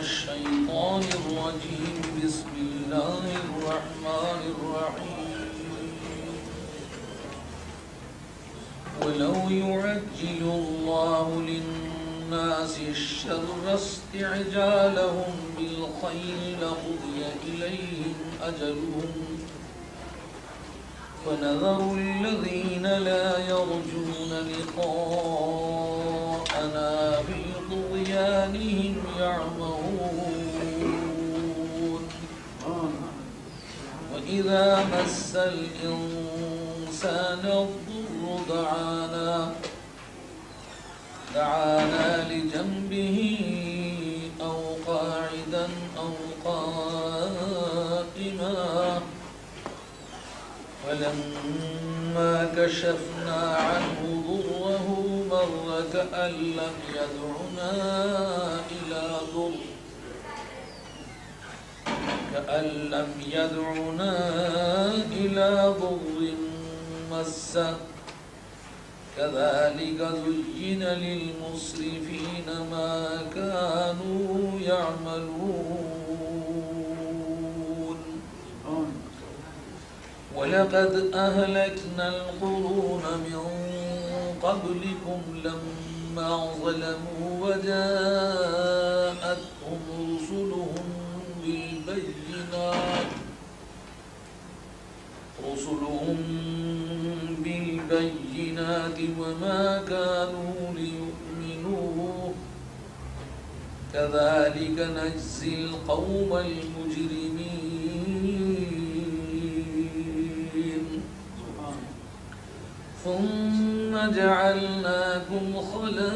الشيطان الرجيم. بسم الله الرحمن الرحيم. ولو يعجل الله للناس الشر استعجالهم بالخير لقضي إليهم أجلهم فنذر الذين لا يرجون لقاءنا في طغيانهم يعمهون. وإذا مس الإنسان الضر دعانا لجنبه أو قاعدا أو قائما فلما كشفنا عنه ضره مر كأن لم يدعنا إلى ضر مسه كذلك زين للمسرفين ما كانوا يعملون. ولقد أهلكنا القرون من قبلكم لما ظلموا وجاءتهم رسلهم بالبينات وما كانوا ليؤمنوا كذلك نجزي القوم المجرمين. ثم جعلناكم خلائف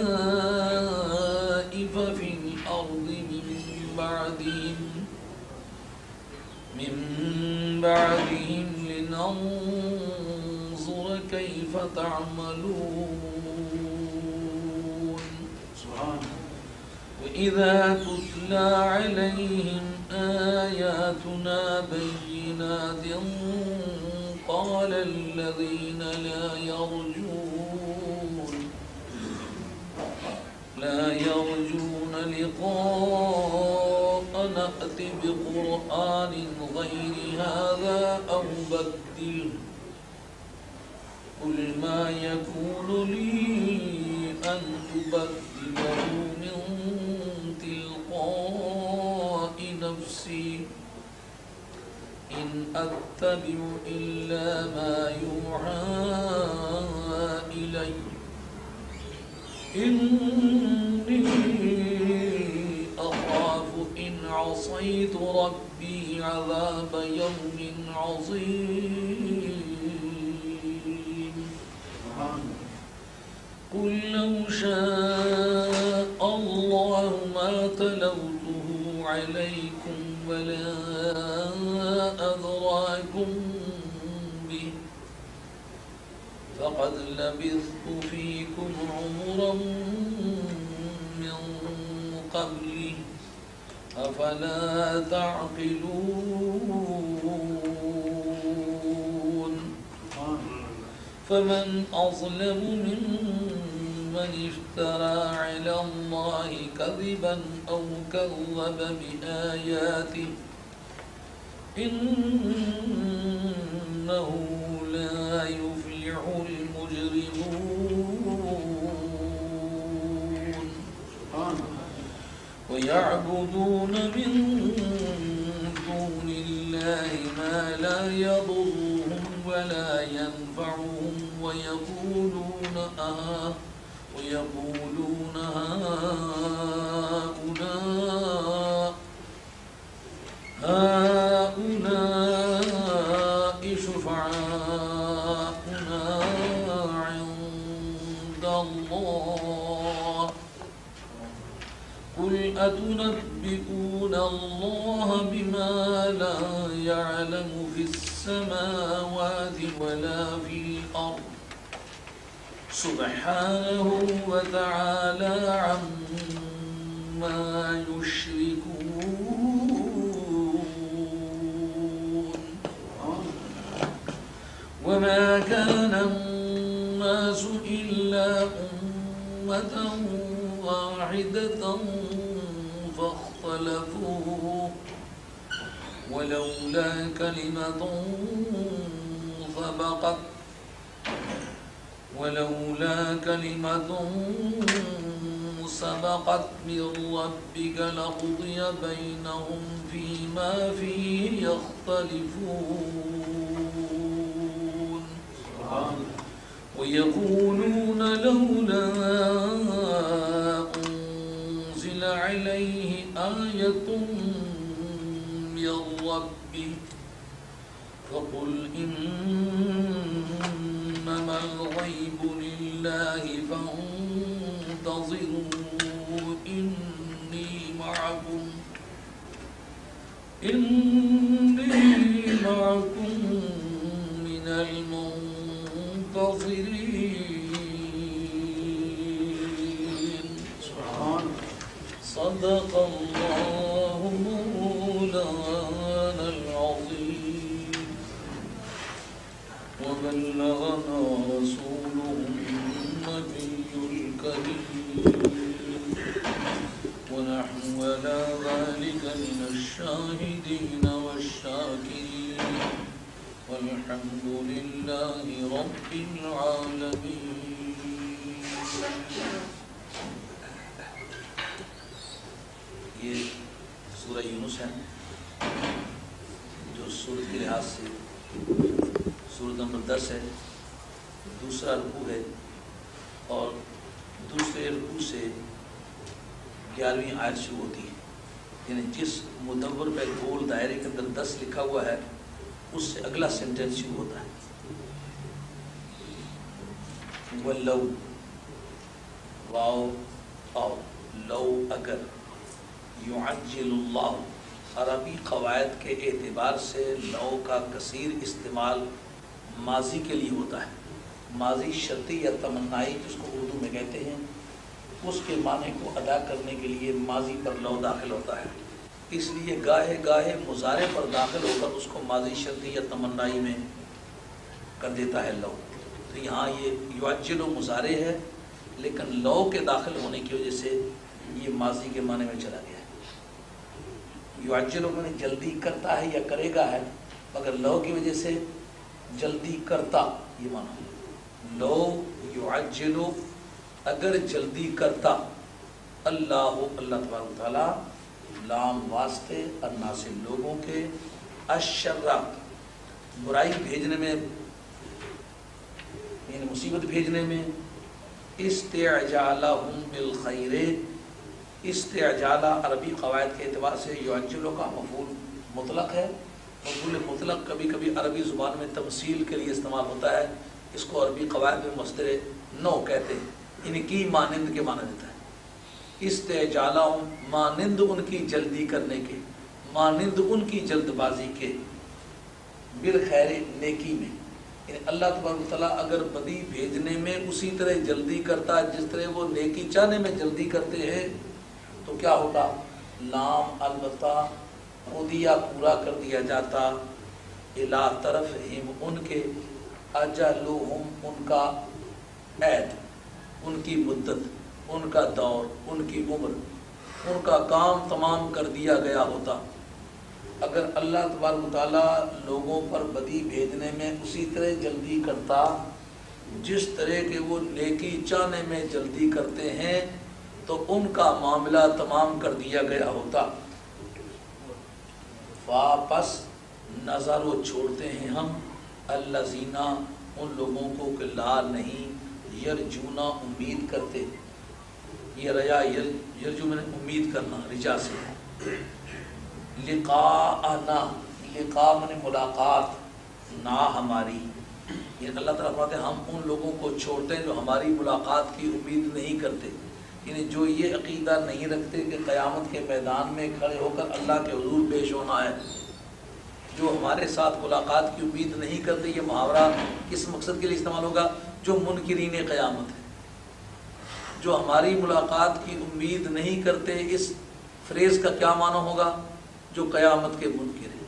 في الأرض من بعدهم لننظر كيف تعملون. وإذا تتلى عليهم آياتنا بينات قال الذين لا يرجون لقاء نأت بقرآن غير هذا أو بدله قل ما يكون لي أن أبدله من تلقاء نفسي إن أتبع إلا ما يوحى إلي إني أخاف إن عصيت ربي عذاب يوم عظيم. قل لو شاء الله ما تلوته عليكم ولا أدراكم به فقد لبثت فيكم عمرا من قبله أفلا تعقلون. فمن أظلم ممن افترى على الله كذبا أو كذب بآياته إنه لا يفلح المجرمون. ويعبدون من دون الله ما لا يضرهم ولا ينفعهم ويقولون هؤلاء شفعاؤنا عند الله قل أتنبئون الله بما لا يعلم في السماوات ولا في الأرض سبحانه وتعالى عما يشركون. وما كان الناس إلا أمة واحدة فاختلفوا اختلفوا ولولا كلمة سبقت من ربك لقضي بينهم فيما فيه يختلفون ويقولون لولا أنزل عليه آية من ربه فقل إنما الغيب لله فانتظروا إني معكم من المنتظرين. صدق الله مولانا العظيم وبلغنا رسوله النبي الكريم ونحن على ذلك من الشاهدين والشاكرين والحمد لله رب العالمين. یہ سورہ یونس ہے جو سورت کے لحاظ سے سورت نمبر 10 ہے، دوسرا رکوع ہے اور دوسرے رکوع سے 11ویں آیت شروع ہوتی ہے، یعنی جس مدور پہ گول دائرے کے اندر 10 لکھا ہوا ہے اس سے اگلا سینٹنس شروع ہوتا ہے. وَلَوْ واو او لو اگر یعجل اللہ، عربی قواعد کے اعتبار سے لو کا کثیر استعمال ماضی کے لیے ہوتا ہے. ماضی شرطی یا تمنائی جس کو اردو میں کہتے ہیں، اس کے معنی کو ادا کرنے کے لیے ماضی پر لو داخل ہوتا ہے. اس لیے گاہے گاہے مضارع پر داخل ہو کر اس کو ماضی شرطی یا تمنائی میں کر دیتا ہے لو. تو یہاں یہ یعجل مضارع ہے لیکن لو کے داخل ہونے کی وجہ سے یہ ماضی کے معنی میں چلا گیا ہے. یعجل میں جلدی کرتا ہے یا کرے گا ہے، مگر لو کی وجہ سے جلدی کرتا یہ معنی ہے. لو یعجل اگر جلدی کرتا، اللہ تبارک و تعالی لام واسطے الناس لوگوں کے، الشر برائی بھیجنے میں یعنی مصیبت بھیجنے میں، استعجالہم بالخیر، استعجالہ عربی قواعد کے اعتبار سے یعجلو کا مفعول مطلق ہے. مفعول مطلق کبھی کبھی عربی زبان میں تمثیل کے لیے استعمال ہوتا ہے، اس کو عربی قواعد میں مصدر نو کہتے ہیں، ان کی مانند کے معنی دیتا ہے. استعجالہم مانند ان کی جلدی کرنے کے، مانند ان کی جلد بازی کے، بالخیر نیکی میں. یعنی اللہ تبارک و تعالیٰ اگر بدی بھیجنے میں اسی طرح جلدی کرتا جس طرح وہ نیکی چاہنے میں جلدی کرتے ہیں تو کیا ہوتا؟ لام البتہ قضیہ پورا کر دیا جاتا، الا طرف ہم ان کے، اجلہم ان کا عید، ان کی مدت، ان کا دور، ان کی عمر، ان کا کام تمام کر دیا گیا ہوتا. اگر اللہ تبارک و تعالیٰ لوگوں پر بدی بھیجنے میں اسی طرح جلدی کرتا جس طرح کہ وہ نیکی چاہنے میں جلدی کرتے ہیں تو ان کا معاملہ تمام کر دیا گیا ہوتا. واپس نظر و چھوڑتے ہیں ہم الذین ان لوگوں کو کہ لا نہیں یرجونا امید کرتے. یہ رجا یرجو میں نے امید کرنا رجا سے. لقاءنا، لقاء میں نے ملاقات، نا ہماری. یہ اللہ تعالیٰ فرماتے ہیں ہم ان لوگوں کو چھوڑتے ہیں جو ہماری ملاقات کی امید نہیں کرتے، یعنی جو یہ عقیدہ نہیں رکھتے کہ قیامت کے میدان میں کھڑے ہو کر اللہ کے حضور پیش ہونا ہے، جو ہمارے ساتھ ملاقات کی امید نہیں کرتے. یہ محاورہ کس مقصد کے لیے استعمال ہوگا؟ جو منکرین قیامت ہے، جو ہماری ملاقات کی امید نہیں کرتے. اس فریز کا کیا معنی ہوگا؟ جو قیامت کے منکر ہیں.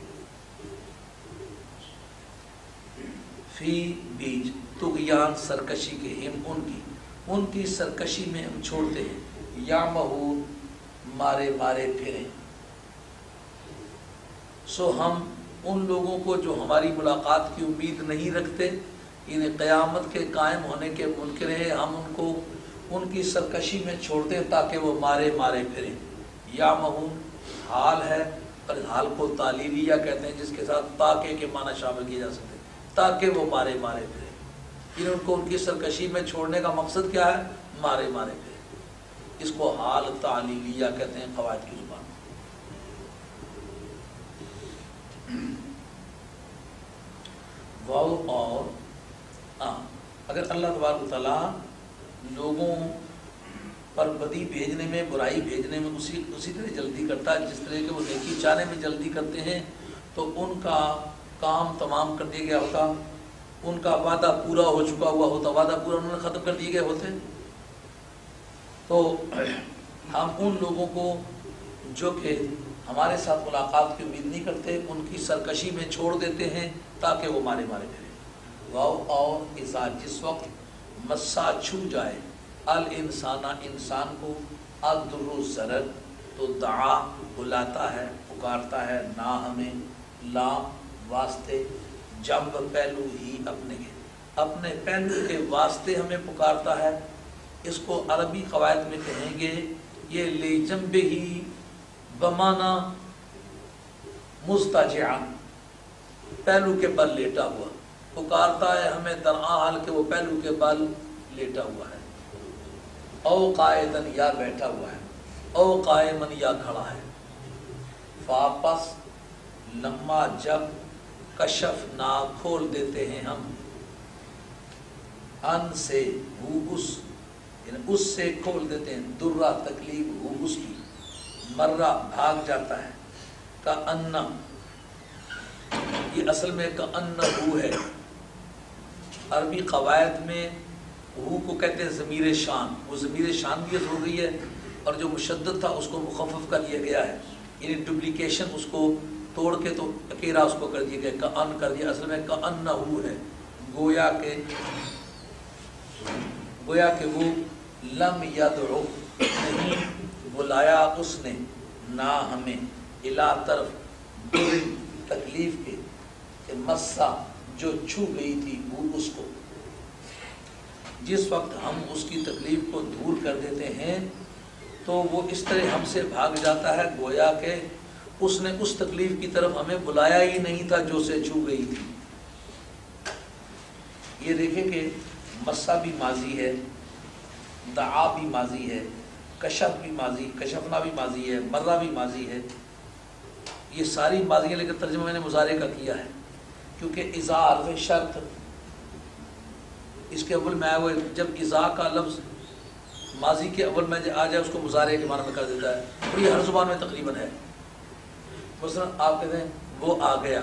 فی بیج طغیان سرکشی کے، ہم ان کی سرکشی میں ہم چھوڑتے ہیں. یا مہور مارے مارے پھریں، سو ہم ان لوگوں کو جو ہماری ملاقات کی امید نہیں رکھتے، یعنی قیامت کے قائم ہونے کے منکر ہیں، ہم ان کو ان کی سرکشی میں چھوڑ دیں تاکہ وہ مارے مارے پھریں۔ یا مہون حال ہے، اور حال کو تعلیلیہ کہتے ہیں، جس کے ساتھ تاکہ کے معنی شامل کیے جا سکتے ہیں، تاکہ وہ مارے مارے پھریں، یعنی ان کو ان کی سرکشی میں چھوڑنے کا مقصد کیا ہے؟ مارے مارے پھریں۔ اس کو حال تعلیلیہ کہتے ہیں قواعد کی زبان میں۔ واو اور اگر اللہ تبارک و تعالیٰ لوگوں پر بدی بھیجنے میں، برائی بھیجنے میں اسی طرح جلدی کرتا ہے جس طرح کہ وہ نیکی چاہنے میں جلدی کرتے ہیں، تو ان کا کام تمام کر دیا گیا ہوتا، ان کا وعدہ پورا ہو چکا ہوا ہوتا، وعدہ پورا انہوں نے ختم کر دیے گئے ہوتے۔ تو ہم ان لوگوں کو جو کہ ہمارے ساتھ ملاقات کی امید نہیں کرتے، ان کی سرکشی میں چھوڑ دیتے ہیں تاکہ وہ مارے مارے پھریں۔ واو اور اذا جس وقت مسا چھو جائے الانسانہ انسان کو الضر ضرر، تو دعا بلاتا ہے، پکارتا ہے، نا ہمیں لام واسطے جنب پہلو ہی اپنے پہلو کے واسطے ہمیں پکارتا ہے۔ اس کو عربی قواعد میں کہیں گے یہ لی جنب ہی بمانا مستجعا، پہلو کے بل لیٹا ہوا پکارتا ہے ہمیں، درآں حال کہ وہ پہلو کے بل لیٹا ہوا ہے، او قائدن یا بیٹھا ہوا ہے، او قائمن یا کھڑا ہے۔ واپس لما جب کشف نہ کھول دیتے ہیں ہم، ان سے وہ اس، یعنی اس سے کھول دیتے ہیں، درہ تکلیف وہ اس کی، مرہ بھاگ جاتا ہے، کأن، یہ اصل میں کأنہ ہے، عربی قواعد میں ہو کو کہتے ہیں ضمیر شان، وہ ضمیر شان ہو گئی ہے، اور جو مشدد تھا اس کو مخفف کر دیا گیا ہے، یعنی ڈپلیکیشن اس کو توڑ کے تو اکیرا اس کو کر دیا گیا، کأن کر دیا، اصل میں کأنہ ہے، گویا کہ وہ لم یدعو نہیں بلایا اس نے، نہ ہمیں الا طرف در تکلیف کے، کہ مسا جو چھو گئی تھی وہ اس کو، جس وقت ہم اس کی تکلیف کو دور کر دیتے ہیں تو وہ اس طرح ہم سے بھاگ جاتا ہے گویا کہ اس نے اس تکلیف کی طرف ہمیں بلایا ہی نہیں تھا جو سے چھو گئی تھی۔ یہ دیکھیں کہ مسا بھی ماضی ہے، دعا بھی ماضی ہے، کشف بھی ماضی، کشفنا بھی ماضی ہے، مرہ بھی ماضی ہے، یہ ساری ماضی ہیں، لیکن ترجمہ میں نے مضارع کا کیا ہے کیونکہ اذا حرف شرط اس کے اول میں آیا ہوا ہے، جب اذا کا لفظ ماضی کے اول میں آ جائے اس کو مضارع کے معنی میں کر دیتا ہے، اور یہ ہر زبان میں تقریباً ہے۔ مثلا آپ کہتے ہیں وہ آ گیا،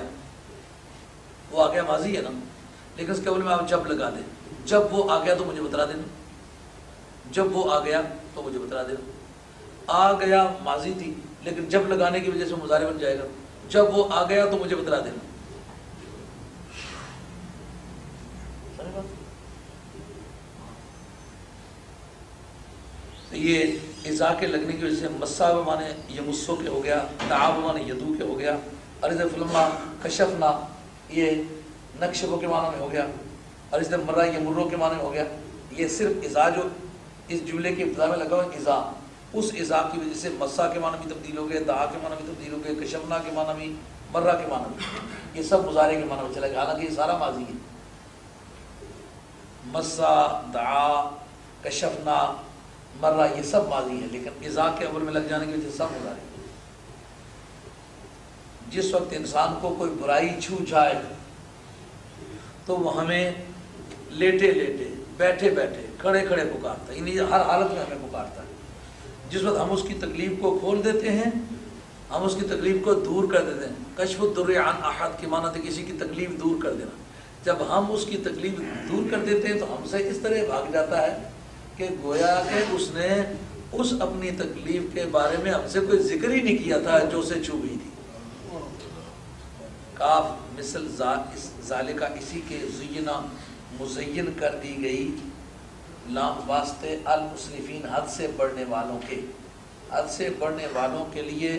وہ آ گیا ماضی ہے نا، لیکن اس کے اول میں آپ جب لگا دیں، جب وہ آ گیا تو مجھے بتلا دینا، جب وہ آ گیا تو مجھے بتلا دینا۔ آ گیا ماضی تھی لیکن جب لگانے کی وجہ سے مضارع بن جائے گا، جب وہ آ گیا تو مجھے بتلا دینا۔ تو یہ اذا کے لگنے کی وجہ سے مسا بمانے یمسو کے ہو گیا، دعا بمانے یدو کے ہو گیا، اور اس فلما کشفنا یہ نقشبوں کے معنی میں ہو گیا، اور اس مرہ یمرو کے معنی میں ہو گیا۔ یہ صرف اذا جو اس جملے کی ابتدا میں لگا ہوا اذا، اس اذا کی وجہ سے مسا کے معنی بھی تبدیل ہو گئے، دعا کے معنی بھی تبدیل ہو گئے، کشفنا کے معنی بھی، مرہ کے معنی بھی، یہ سب مضارع کے معنی میں چلا گیا، حالانکہ یہ سارا ماضی ہے۔ مسا، دعا، کشفنا، مرہ یہ سب ماضی ہے، لیکن اذا کے اول میں لگ جانے کی وجہ سے سب مضارع۔ جس وقت انسان کو کوئی برائی چھو جائے تو وہ ہمیں لیٹے لیٹے، بیٹھے بیٹھے، کھڑے کھڑے پکارتا ہے، یعنی ہر حالت میں ہمیں پکارتا ہے۔ جس وقت ہم اس کی تکلیف کو کھول دیتے ہیں، ہم اس کی تکلیف کو دور کر دیتے ہیں۔ کشف الضر عن احد کی معنی ہے کسی کی تکلیف دور کر دینا۔ جب ہم اس کی تکلیف دور کر دیتے ہیں تو ہم سے اس طرح بھاگ جاتا ہے کہ گویا کہ اس نے اس اپنی تکلیف کے بارے میں ہم سے کوئی ذکر ہی نہیں کیا تھا جو سے چھو گئی تھی۔ کاف مثل ذالکہ اسی کے زینا مزین کر دی گئی، لام واسطے المسرفین حد سے بڑھنے والوں کے، حد سے بڑھنے والوں کے لیے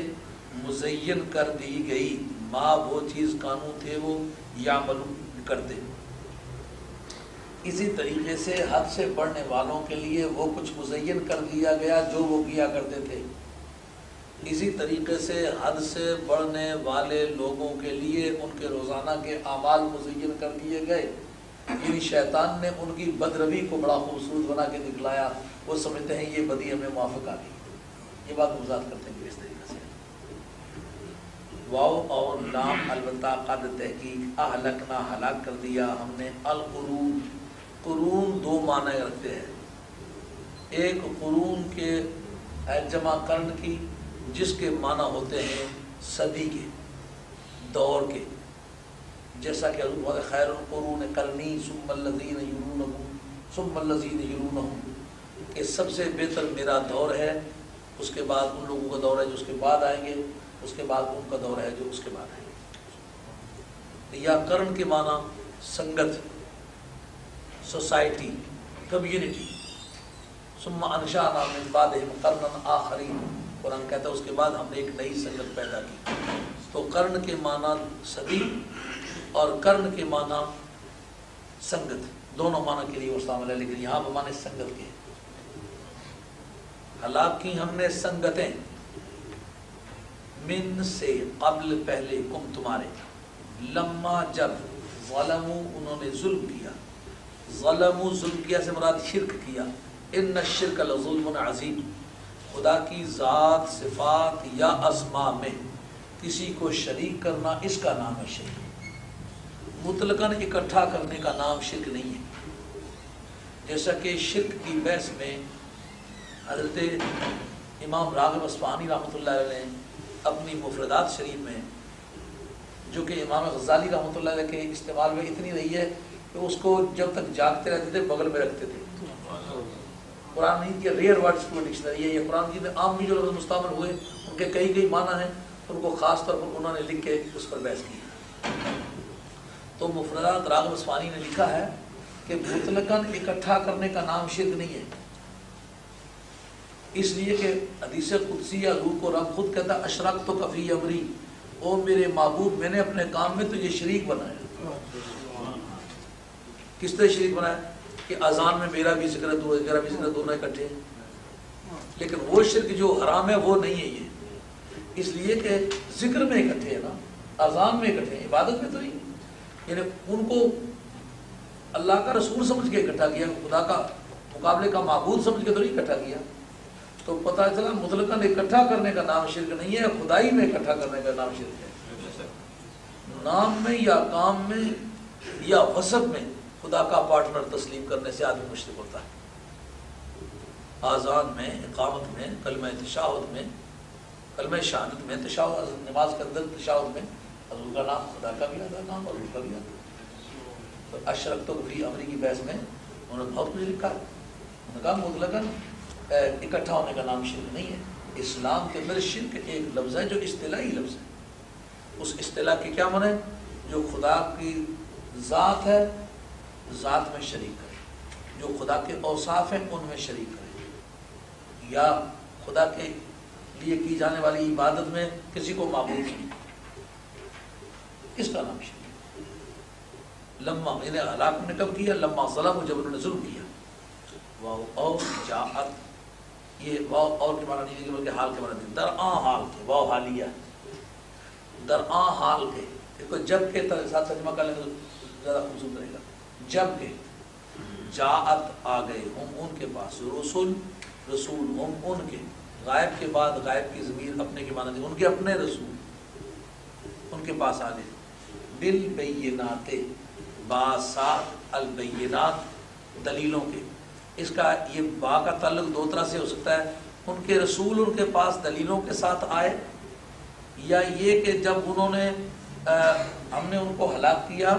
مزین کر دی گئی، ما وہ چیز کانو تھے وہ یعملون کرتے. اسی طریقے سے حد سے بڑھنے والوں کے لیے وہ کچھ مزین کر دیا گیا جو وہ کیا کرتے تھے. اسی طریقے سے حد سے بڑھنے والے لوگوں کے لیے ان کے روزانہ کے اعمال مزین کر دیے گئے. یعنی شیطان نے ان کی بدروی کو بڑا خوبصورت بنا کے دکھلایا. وہ سمجھتے ہیں یہ بدی ہمیں موافق آ گئی. یہ بات وضاحت کرتے ہیں کہ اس طریقے سے واو اور لام البتہ قد تحقیق اہلکنا ہلاک کر دیا ہم نے القرون. قرون دو معنی رکھتے ہیں. ایک قرون کے جمع قرن کی جس کے معنی ہوتے ہیں صدی کے دور کے, جیسا کہ حضور خیر القرون قرنی ثم الذین یلونہم ثم الذین یلونہم, کہ سب سے بہتر میرا دور ہے, اس کے بعد ان لوگوں کا دور ہے جو اس کے بعد آئیں گے, اس کے بعد ان کا دور ہے جو اس کے بعد آئیں گے. یا قرن کے معنی سنگت, سوسائٹی, کمیونٹی. ثم انشأنا من بعدہم قرنا آخرین, قرآن کہتا ہے اس کے بعد ہم نے ایک نئی سنگت پیدا کی. تو قرن کے معنی صدی اور قرن کے معنی سنگت, دونوں معنی کے لیے استعمال ہے, لیکن یہاں پر معنی سنگت کے. ہلاک کی ہم نے سنگتیں من سے قبل پہلے کم تمہارے, لما جب ظلموا انہوں نے ظلم کیا. ظلموا ظلم کیا سے مراد شرک کیا. ان الشرک لظلم عظیم, خدا کی ذات صفات یا اسماء میں کسی کو شریک کرنا اس کا نام ہے شرک. مطلقاً اکٹھا کرنے کا نام شرک نہیں ہے. جیسا کہ شرک کی بحث میں حضرت امام راغب اصفہانی رحمۃ اللہ علیہ نے اپنی مفردات شریف میں, جو کہ امام غزالی رحمۃ اللہ علیہ کے استعمال میں اتنی رہی ہے کہ اس کو جب تک جاگتے رہتے تھے بغل میں رکھتے تھے. قرآن مجید کے ریئر ورڈز کی ڈکشنری ہے یہ. قرآن مجید میں عام بھی جو لفظ مستعمل ہوئے ان کے کئی معنی ہیں, ان کو خاص طور پر انہوں نے لکھ کے اس پر بحث کی. تو مفردات راغب اصفہانی نے لکھا ہے کہ مطلقاً اکٹھا کرنے کا نام شرک نہیں ہے, اس لیے کہ حدیث قدسی حضور کو رب خود کہتا ہے اشرکتک فی امری, او میرے معبود میں نے اپنے کام میں تجھے شریک بنایا. کس طرح شریک بنایا کہ اذان میں میرا بھی ذکر ہے تیرا بھی ذکر ہے, دونوں اکٹھے ہیں. لیکن وہ شرک جو حرام ہے وہ نہیں ہے یہ, اس لیے کہ ذکر میں اکٹھے ہیں نا, اذان میں اکٹھے ہیں, عبادت میں تو نہیں. یعنی ان کو اللہ کا رسول سمجھ کے اکٹھا کیا, خدا کا مقابلے کا معبود سمجھ کے تو نہیں اکٹھا کیا. تو پتہ چلا مطلقاً اکٹھا کرنے کا نام شرک نہیں ہے, خدائی میں اکٹھا کرنے کا نام شرک ہے. نام میں یا کام میں یا وصف میں خدا کا پارٹنر تسلیم کرنے سے آدمی مشرک ہوتا ہے. آذان میں, اقامت میں, کلمہ تشہد میں, کلمہ شہادت میں, تشہد نماز کے اندر تشہد میں حضور کا نام, خدا کا بھی آتا ہے نام, حضور کا بھی آتا ہے. تو اشرکتک فی امری کی بحث میں انہوں نے بہت کچھ لکھا ہے. انہوں نے کہا مطلقاً اکٹھا ہونے کا نام شرک نہیں ہے. اسلام کے اندر شرک ایک لفظ ہے جو اصطلاحی لفظ ہے. اس اصطلاح کے کیا معنی ہے؟ جو خدا کی ذات ہے ذات میں شریک کرے, جو خدا کے اوصاف ہیں ان میں شریک کرے, یا خدا کے لیے کی جانے والی عبادت میں کسی کو معبود نہیں, اس کا نام شرک. لما انہیں ہلاک نے کب کیا؟ لما ظلم, جب انہوں نے ظلم کیا. واو اور جاءت, یہ واو اور کے معنی نہیں بلکہ حال کے معنی نہیں, درآں حال کے, واو حالیہ, درآں حال کے. دیکھو جب کے ساتھ ترجمہ کر لیں تو زیادہ خوبصورت رہے گا. جب کے جاءت آ گئے, ہم ان کے پاس, رسول رسول, ہم ان کے, غائب کے بعد غائب کی ضمیر اپنے کے معنی دی, ان کے اپنے رسول ان کے پاس آ گئے. بالبینات, باسات البینات, دلیلوں کے. اس کا یہ با کا تعلق دو طرح سے ہو سکتا ہے, ان کے رسول ان کے پاس دلیلوں کے ساتھ آئے, یا یہ کہ جب انہوں نے ہم نے ان کو ہلاک کیا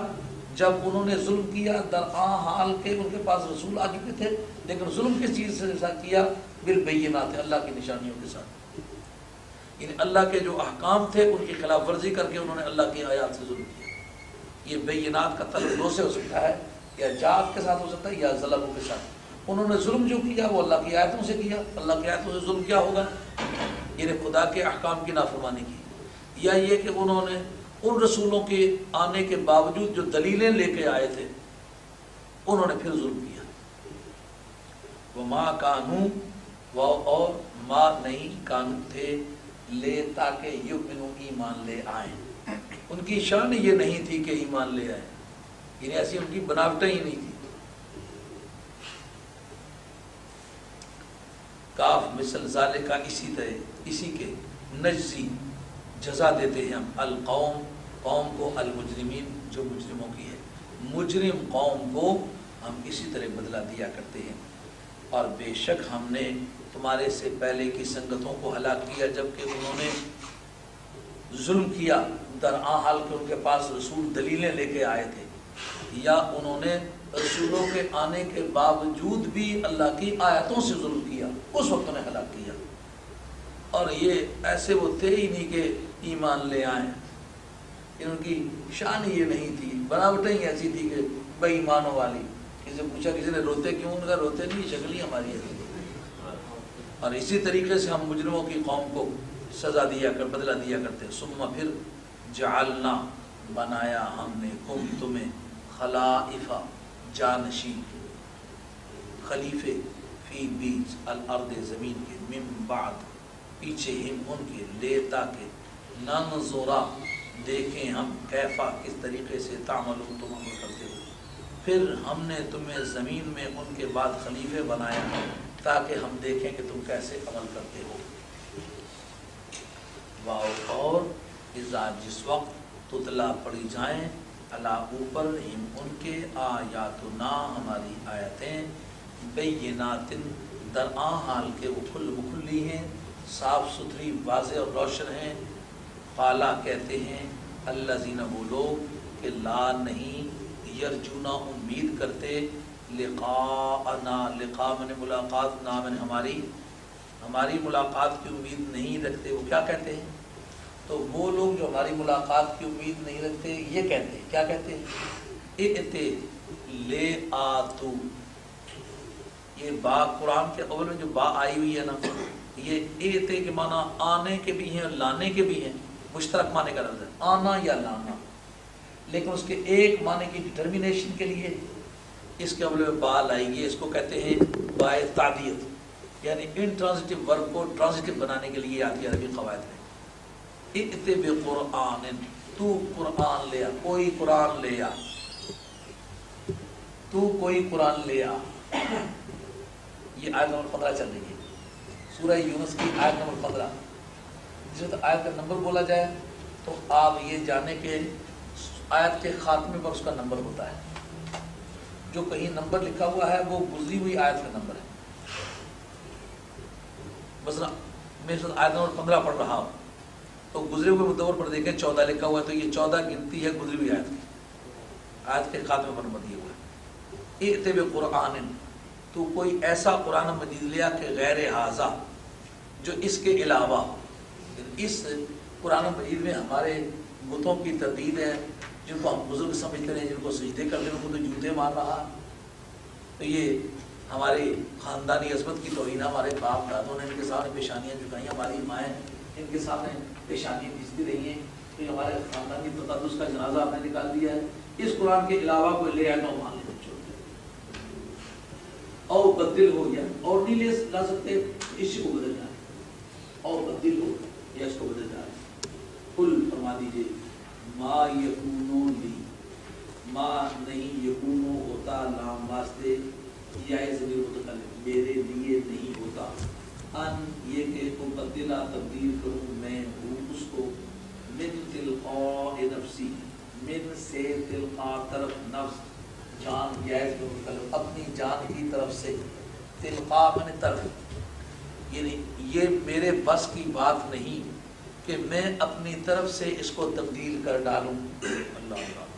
جب انہوں نے ظلم کیا, درآں حال کے ان کے پاس رسول آ چکے تھے, لیکن ظلم کس چیز سے کیا؟ بالبینات, اللہ کی نشانیوں کے ساتھ. یعنی اللہ کے جو احکام تھے ان کی خلاف ورزی کر کے انہوں نے اللہ کی آیات سے ظلم کیا. یہ بینات کا تعلق دو سے ہو سکتا ہے, یا جات کے ساتھ ہو سکتا ہے یا ظلموں کے ساتھ. انہوں نے ظلم جو کیا وہ اللہ کی آیتوں سے کیا, اللہ کی آیتوں سے ظلم کیا ہوگا؟ یعنی خدا کے احکام کی نافرمانی کی. یا یہ کہ انہوں نے ان رسولوں کے آنے کے باوجود جو دلیلیں لے کے آئے تھے انہوں نے پھر ظلم کیا. وما کانو اور ما نہیں کانو تھے لے تاکہ یؤمنو ایمان لے آئیں. ان کی شان یہ نہیں تھی کہ ایمان لے آئیں، یعنی ایسی ان کی بناوٹیں ہی نہیں تھی. کاف مثل ذالک کا اسی کے نجزی جزا دیتے ہیں ہم القوم قوم کو المجرمین جو مجرموں کی ہے، مجرم قوم کو ہم اسی طرح بدلہ دیا کرتے ہیں. اور بے شک ہم نے تمہارے سے پہلے کی سنگتوں کو ہلاک کیا جبکہ انہوں نے ظلم کیا درآں حال کہ ان کے پاس رسول دلیلیں لے کے آئے تھے، یا انہوں نے رسولوں کے آنے کے باوجود بھی اللہ کی آیتوں سے ظلم کیا، اس وقت انہیں ہلاک کیا. اور یہ ایسے وہ تھے ہی نہیں کہ ایمان لے آئیں، ان کی شان یہ نہیں تھی، بناوٹیں ہی ایسی تھی کہ بے ایمانوں والی. کسی سے پوچھا کسی نے روتے کیوں؟ ان کا روتے نہیں، شکل ہی ہماری ہے. اور اسی طریقے سے ہم مجرموں کی قوم کو سزا دیا کر بدلہ دیا کرتے. ثم پھر جعلنا بنایا ہم نے کم تمہیں خلائف جانشین خلیفے فی بیچ الارض زمین کے من بعد پیچھے ہم ان کے لے تاکہ ننظرا دیکھیں ہم کیفا کس طریقے سے تعملون تم عمل کرتے ہو. پھر ہم نے تمہیں زمین میں ان کے بعد خلیفے بنایا تاکہ ہم دیکھیں کہ تم کیسے عمل کرتے ہو. اور اذا جس وقت تتلا پڑھی جائیں اللہ اوپر ہم ان کے آیاتنا ہماری آیتیں بینات درآں حال کے وہ کھلی ہیں، صاف ستھری واضح اور روشن ہیں. قالا کہتے ہیں الذین وہ لوگ کہ لا نہیں یرجونا امید کرتے لقاءنا لقاء من ملاقات نا من ہماری ملاقات کی امید نہیں رکھتے. وہ کیا کہتے ہیں؟ تو وہ لوگ جو ہماری ملاقات کی امید نہیں رکھتے یہ کہتے ہیں، کیا کہتے ہیں؟ ائتے لے آتو. یہ با قرآن کے اول میں جو با آئی ہوئی ہے نا، یہ ائتے کے معنی آنے کے بھی ہیں اور لانے کے بھی ہیں، مشترک معنی کا لفظ ہے آنا یا لانا. لیکن اس کے ایک معنی کی ڈٹرمینیشن کے لیے اس کے اول میں با لائی گئی. اس کو کہتے ہیں بائے تعدیت، یعنی انٹرانزٹیو ورب کو ٹرانزٹیو بنانے کے لیے آتی ہے عربی قواعد میں. ائتے بقرآن، تو قرآن لے آ، کوئی قرآن لے آ، تو کوئی قرآن لے آ. یہ آیت نمبر 15 چل رہی ہے سورہ یونس کی آیت نمبر 15. جس وقت آیت کا نمبر بولا جائے تو آپ یہ جانیں کہ آیت کے خاتمے پر اس کا نمبر ہوتا ہے. جو کہیں نمبر لکھا ہوا ہے وہ گزری ہوئی آیت کا نمبر ہے. مثلا میں اس وقت آیت نمبر 15 پڑھ رہا ہوں تو گزرے ہوئے مدور پر دیکھیں 14 لکھا ہوا ہے، تو یہ 14 گنتی ہے گزری ہوئی آیت کی. آیت کے خاتمے پر نمبر دیا ہوا ہے. ائتے بقرآن، تو کوئی ایسا قرآن مجید لیا کہ غیر ھذا، جو اس کے علاوہ. اس قرآن مجید میں ہمارے بتوں کی تردید ہے، جن کو ہم بزرگ سمجھتے ہیں، جن کو سجدے کرنے میں خود جوتے مار رہا. تو یہ ہماری خاندانی عظمت کی توہین، ہمارے باپ دادوں نے ان کے سامنے پیشانیاں جھکائیں، ہماری مائیں ان کے سامنے پیشانیاں کھینچتی رہی ہیں. تو ہمارے خاندانی تقدس کا جنازہ آپ نے نکال دیا ہے. اس قرآن کے علاوہ کوئی لے آئے تو مان لے اور بدل ہو گیا، اور نہیں لے لا سکتے اس کو بدل جائے، اور بدل ہو یا اس کو بدل جائے. قل فرما دیجیے ما یکونو لی، ما نہیں یکونو ہوتا لام واسطے یا ضمیر متکلم، میرے لیے نہیں ہوتا. ان یہ کہ مبدلہ تبدیل کروں میں ہوں اس کو، من تلقاء نفسی، من سے تلقاء طرف نفس جان جائز کا مطلب اپنی جان کی طرف سے، تلقاء من طرف، یعنی یہ میرے بس کی بات نہیں کہ میں اپنی طرف سے اس کو تبدیل کر ڈالوں. اللہ اللہ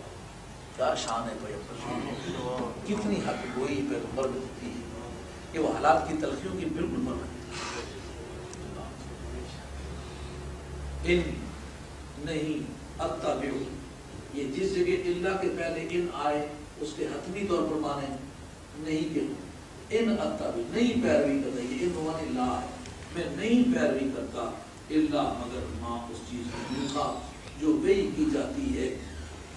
کیا شان ہے پیغمبر، کتنی حق گوئی پیغمبر میں ہوتی ہے کہ وہ حالات کی تلخیوں کی بالکل مرد. ان نہیں اتبع، یہ جس جگہ اللہ کے پہلے ان آئے اس کے حتمی طور پر مانے نہیں کہ ان اتبع نہیں پیروی کر رہی ہے، ان معنی لا ہے، میں نہیں پیروی کرتا اللہ مگر ماں اس چیز کو جو وحی کی جاتی ہے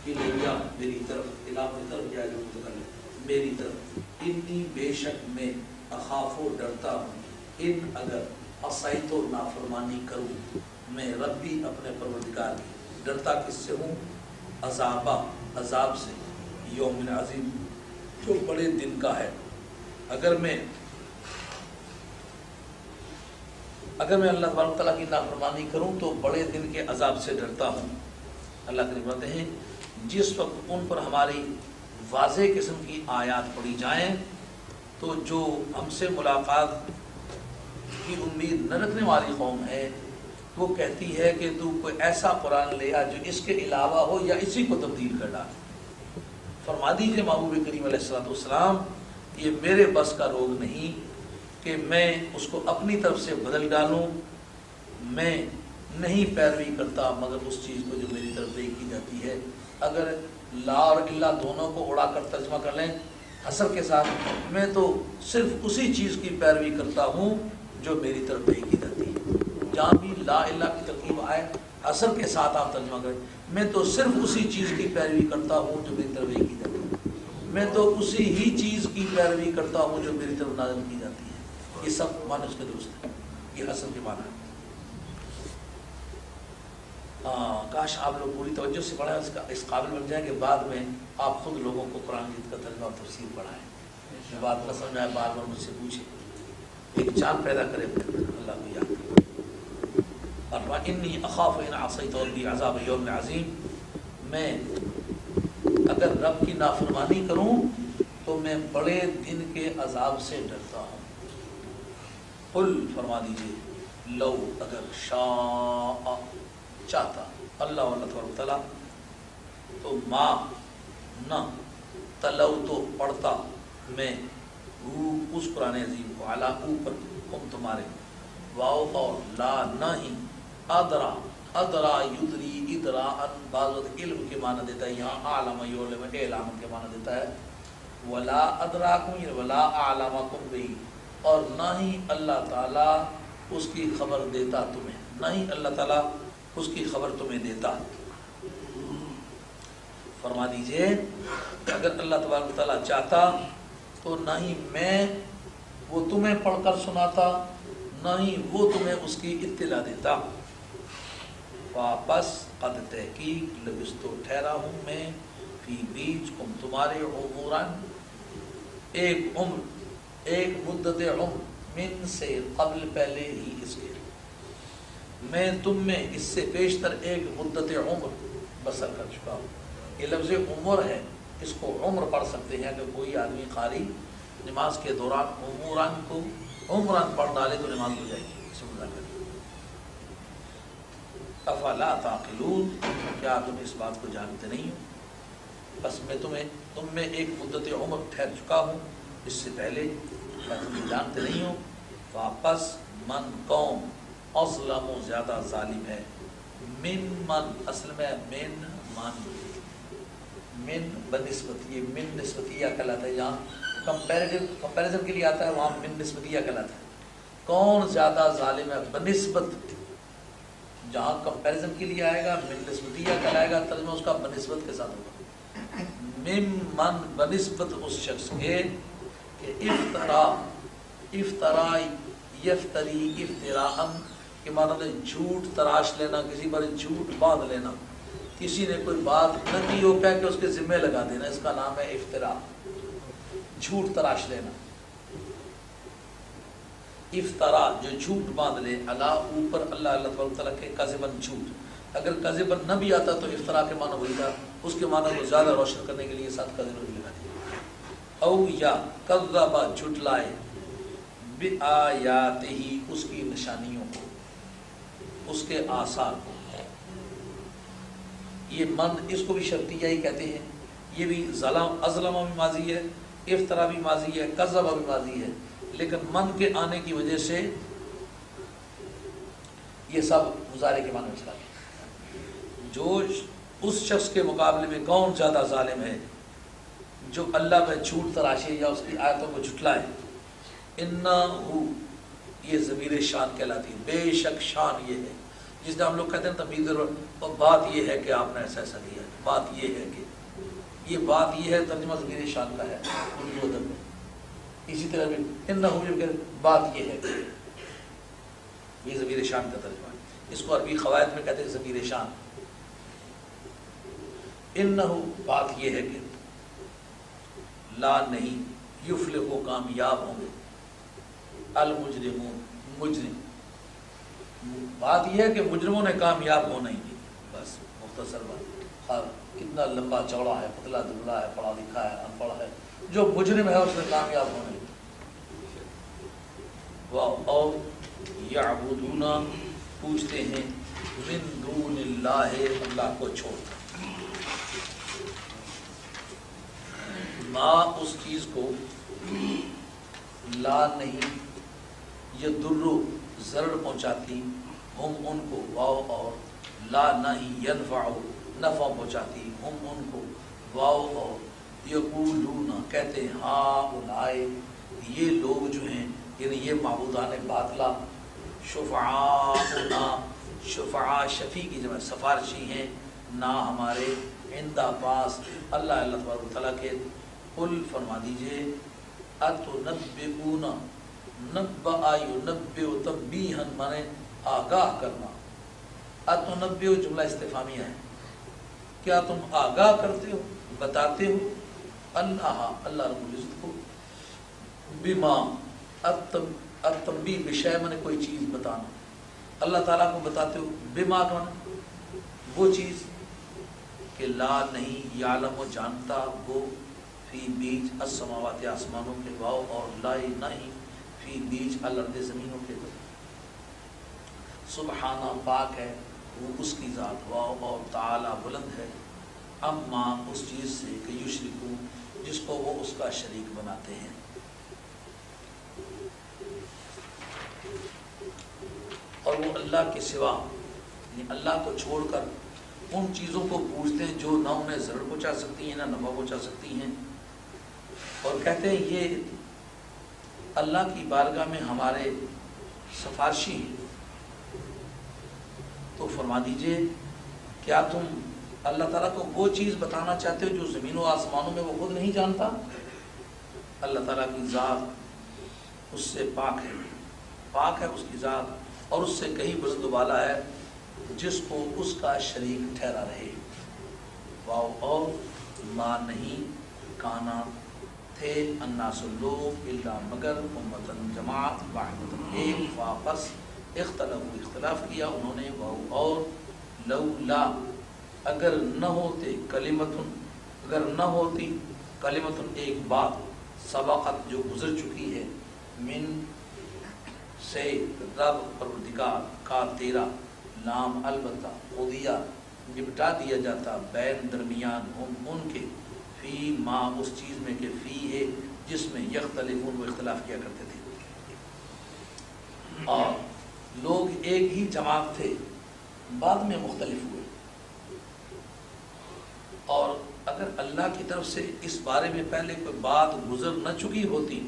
الیہ میری طرف، الہ کی طرف جائے جو متکلم میری طرف، انی بے شک میں اخاف و ڈرتا ہوں، ان اگر عصیت و نافرمانی کروں میں ربی اپنے پروردگار کی، ڈرتا کس سے ہوں؟ عذاب سے، یوم عظیم جو بڑے دن کا ہے۔ اگر میں اللہ تبارک تعالیٰ کی نافرمانی کروں تو بڑے دن کے عذاب سے ڈرتا ہوں۔ اللہ کریم فرماتے ہیں جس وقت ان پر ہماری واضح قسم کی آیات پڑھی جائیں تو جو ہم سے ملاقات کی امید نہ رکھنے والی قوم ہے وہ کہتی ہے کہ تو کوئی ایسا قرآن لے آ جو اس کے علاوہ ہو یا اسی کو تبدیل کر ڈال۔ فرما دیجیے محبوب کریم علیہ الصلوۃ والسلام یہ میرے بس کا روگ نہیں کہ میں اس کو اپنی طرف سے بدل ڈالوں، میں نہیں پیروی کرتا مگر اس چیز کو جو میری طرف سے کی جاتی ہے۔ اگر لا اور الا دونوں کو اڑا کر ترجمہ کر لیں حسر کے ساتھ، میں تو صرف اسی چیز کی پیروی کرتا ہوں جو میری طرف سے کی جاتی ہے۔ جہاں بھی لا الہ کی ترکیب آئے حسر کے ساتھ آپ ترجمہ کریں، میں تو صرف اسی چیز کی پیروی کرتا ہوں جو میری طرف کی جاتی ہے، میں تو اسی ہی چیز کی پیروی کرتا ہوں جو میری طرف نازل کی جاتی ہے۔ یہ سب معنی اس کے درست ہے، یہ حسر کے معنی ہے۔ کاش آپ لوگ پوری توجہ سے پڑھیں، اس قابل بن جائیں کہ بعد میں آپ خود لوگوں کو قرآن مجید کا ترجمہ اور تفسیر پڑھائیں۔ بات نہ سمجھ آئے بار بار مجھ سے پوچھیں، ایک چاند پیدا کرے اللہ کو یاد کریں۔ اور انی اخاف ان عصیت ربی عذاب یوم عظیم، میں اگر رب کی نافرمانی کروں تو میں بڑے دن کے عذاب سے ڈرتا ہوں۔ قل فرما دیجیے لو اگر شاء چاہتا اللہ تبارک تعالیٰ تو ما نہ تلو تو پڑھتا میں اس قرآن عظیم کو علا اوپر ہم تمہارے، واو اور لا نہ ہی، ادرا یدری ادرا ان بعض علم کے معنی دیتا ہے، یہاں عالم یعلم اعلام کے معنی دیتا ہے، ولا ادراکم ولا اعلمکم بھی، اور نہ ہی اللہ تعالیٰ اس کی خبر دیتا تمہیں، نہ ہی اللہ تعالیٰ اس کی خبر تمہیں دیتا۔ فرما دیجئے اگر اللہ تبارک تعالیٰ چاہتا تو نہ ہی میں وہ تمہیں پڑھ کر سناتا، نہ ہی وہ تمہیں اس کی اطلاع دیتا۔ واپس قد تحقیق لبستو ٹھہرا ہوں میں فی بیچ کم تمہارے عمراً ایک عمر، ایک مدت عمر، من سے قبل پہلے ہی اس کے، میں تم میں اس سے بیشتر ایک مدت عمر بسر کر چکا ہوں۔ یہ لفظ عمر ہے، اس کو عمر پڑھ سکتے ہیں کہ کوئی آدمی قاری نماز کے دوران عمران کو عمران پڑھ ڈالے تو نماز ہو جائے گی، سمجھا کر۔ افلا تعقلون، کیا تم اس بات کو جانتے نہیں ہو؟ بس میں تم میں ایک مدت عمر ٹھہر چکا ہوں اس سے پہلے، کیا تم جانتے نہیں ہو؟ واپس من قوم اظلم و زیادہ ظالم ہے، من اصل میں من بنسبت، یہ من نسبتیہ کہلاتا ہے، یہاں کمپیریزن کے لیے آتا ہے، وہاں من نسبتیہ کہلاتا ہے۔ کون زیادہ ظالم ہے بنسبت، جہاں کمپیریزن کے لیے آئے گا من نسبتیہ کہلائے گا، ترجمہ اس کا بنسبت کے ساتھ ہوگا۔ من بنسبت اس شخص کے کہ افطرا یفتری افتراءً کے معنی ہے جھوٹ تراش لینا، کسی پر جھوٹ باندھ لینا، کسی نے کوئی بات نہ کی ہو کہہ کہ اس کے ذمہ لگا دینا، اس کا نام ہے افتراء، جھوٹ تراش لینا۔ افطرا جو جھوٹ باندھ لے، اللہ اوپر اللہ تبارک تعالیٰ کے کذباً جھوٹ، اگر کذباً نہ بھی آتا تو افطرا کے معنی وہی تھا، اس کے معنی کو زیادہ روشن کرنے کے لیے ساتھ کذب بھی لگا دیا۔ او یا کذب جھٹلائے، بآیاتہ اس کی نشانیوں کو، اس کے آثار کو۔ یہ من اس کو بھی شرطیہ ہی کہتے ہیں، یہ بھی ازلم بھی ماضی ہے، افطرا بھی ماضی ہے، کذب بھی ماضی ہے، لیکن من کے آنے کی وجہ سے یہ سب مضارع کے معنی میں چلا گیا۔ جو اس شخص کے مقابلے میں کون زیادہ ظالم ہے جو اللہ پہ جھوٹ تراشے یا اس کی آیتوں کو جھٹلائے۔ انہو یہ ضمیر شان کہلاتی ہے، بے شک شان یہ ہے، جس طرح ہم لوگ کہتے ہیں تمبید ضرورت، اور بات یہ ہے کہ آپ نے ایسا ایسا کیا ہے، بات یہ ہے کہ یہ بات یہ ہے، ترجمہ ضمیر شان کا ہے اردو ادب میں. اسی طرح بھی بات یہ ہے کہ یہ ضمیر شان کا ترجمہ ہے. اس کو عربی قواعد میں کہتے ہیں ضمیر شان. انہو بات یہ ہے کہ لا نہیں یفلح کو کامیاب ہوں گے المجرمون مجرم. بات یہ ہے کہ مجرموں نے کامیاب ہونا ہی نہیں. بس مختصر بات. کتنا لمبا چوڑا ہے، پتلا دبلا ہے، پڑھا لکھا ہے، ان پڑھا ہے، جو مجرم ہے اس نے کامیاب ہونا ہی نہیں. اور یعبدون پوچھتے ہیں من دون اللہ اللہ کو چھوڑ کر، ما اس چیز کو، لا نہیں یضر ضرر پہنچاتی، ہم ان کو، واو اور لا نہیں ینفع نفع پہنچاتی، ہم ان کو، واو اور یقولون کہتے ہیں، ہاں اولائے یہ لوگ جو ہیں، یعنی یہ معبودان باطلہ، شفعاؤنا شفعاء شفیع کی جمع سفارشی ہیں، نہ ہمارے عندہ پاس اللہ تبارک و تعالیٰ کے. قل فرما دیجئے اتنبئون نبأ ینبئ تنبیہا مانے آگاہ کرنا. اتنبئ جملہ استفہامیہ ہے، کیا تم آگاہ کرتے ہو، بتاتے ہو، اللہ رب العزت کو، بما التنبیہ بشیء مانے کوئی چیز بتانا، اللہ تعالیٰ کو بتاتے ہو، بما مانے وہ چیز کہ لا نہیں یعلم و جانتا وہ، فی بیچ السماوات آسمانوں کے، واو اور لا نہیں فی بیچ الارض زمینوں کے. سبحانہ پاک ہے وہ اس کی ذات، واو اور تعالی بلند ہے، اما اس چیز سے کہ یشرکون جس کو وہ اس کا شریک بناتے ہیں. اور وہ اللہ کے سوا یعنی اللہ کو چھوڑ کر ان چیزوں کو پوچھتے ہیں جو نہ انہیں ضرر پہنچا سکتی ہیں نہ نفع پہنچا سکتی ہیں، اور کہتے ہیں یہ اللہ کی بارگاہ میں ہمارے سفارشی ہیں. تو فرما دیجئے کیا تم اللہ تعالیٰ کو وہ چیز بتانا چاہتے ہو جو زمین و آسمانوں میں وہ خود نہیں جانتا؟ اللہ تعالیٰ کی ذات اس سے پاک ہے اس کی ذات، اور اس سے کہیں بلند و بالا ہے جس کو اس کا شریک ٹھہرا رہے. واو اور ما نہیں کانا تھے الناس لوگ الا مگر امتن جماعت واحدۃ ایک، واپس اختلاف کیا انہوں نے، واو اور لولا اگر نہ ہوتے، اگر نہ ہوتی کلمۃ ایک بات، سبقت جو گزر چکی ہے، من سے رب پروردگار کا تیرا، لام البتہ قضیہ نپٹا دیا جاتا، بین درمیان ہم ان کے، فی ما اس چیز میں کہ فی ہے جس میں یختلفون وہ اختلاف کیا کرتے تھے. اور لوگ ایک ہی جماعت تھے، بعد میں مختلف ہوئے. اور اگر اللہ کی طرف سے اس بارے میں پہلے کوئی بات گزر نہ چکی ہوتی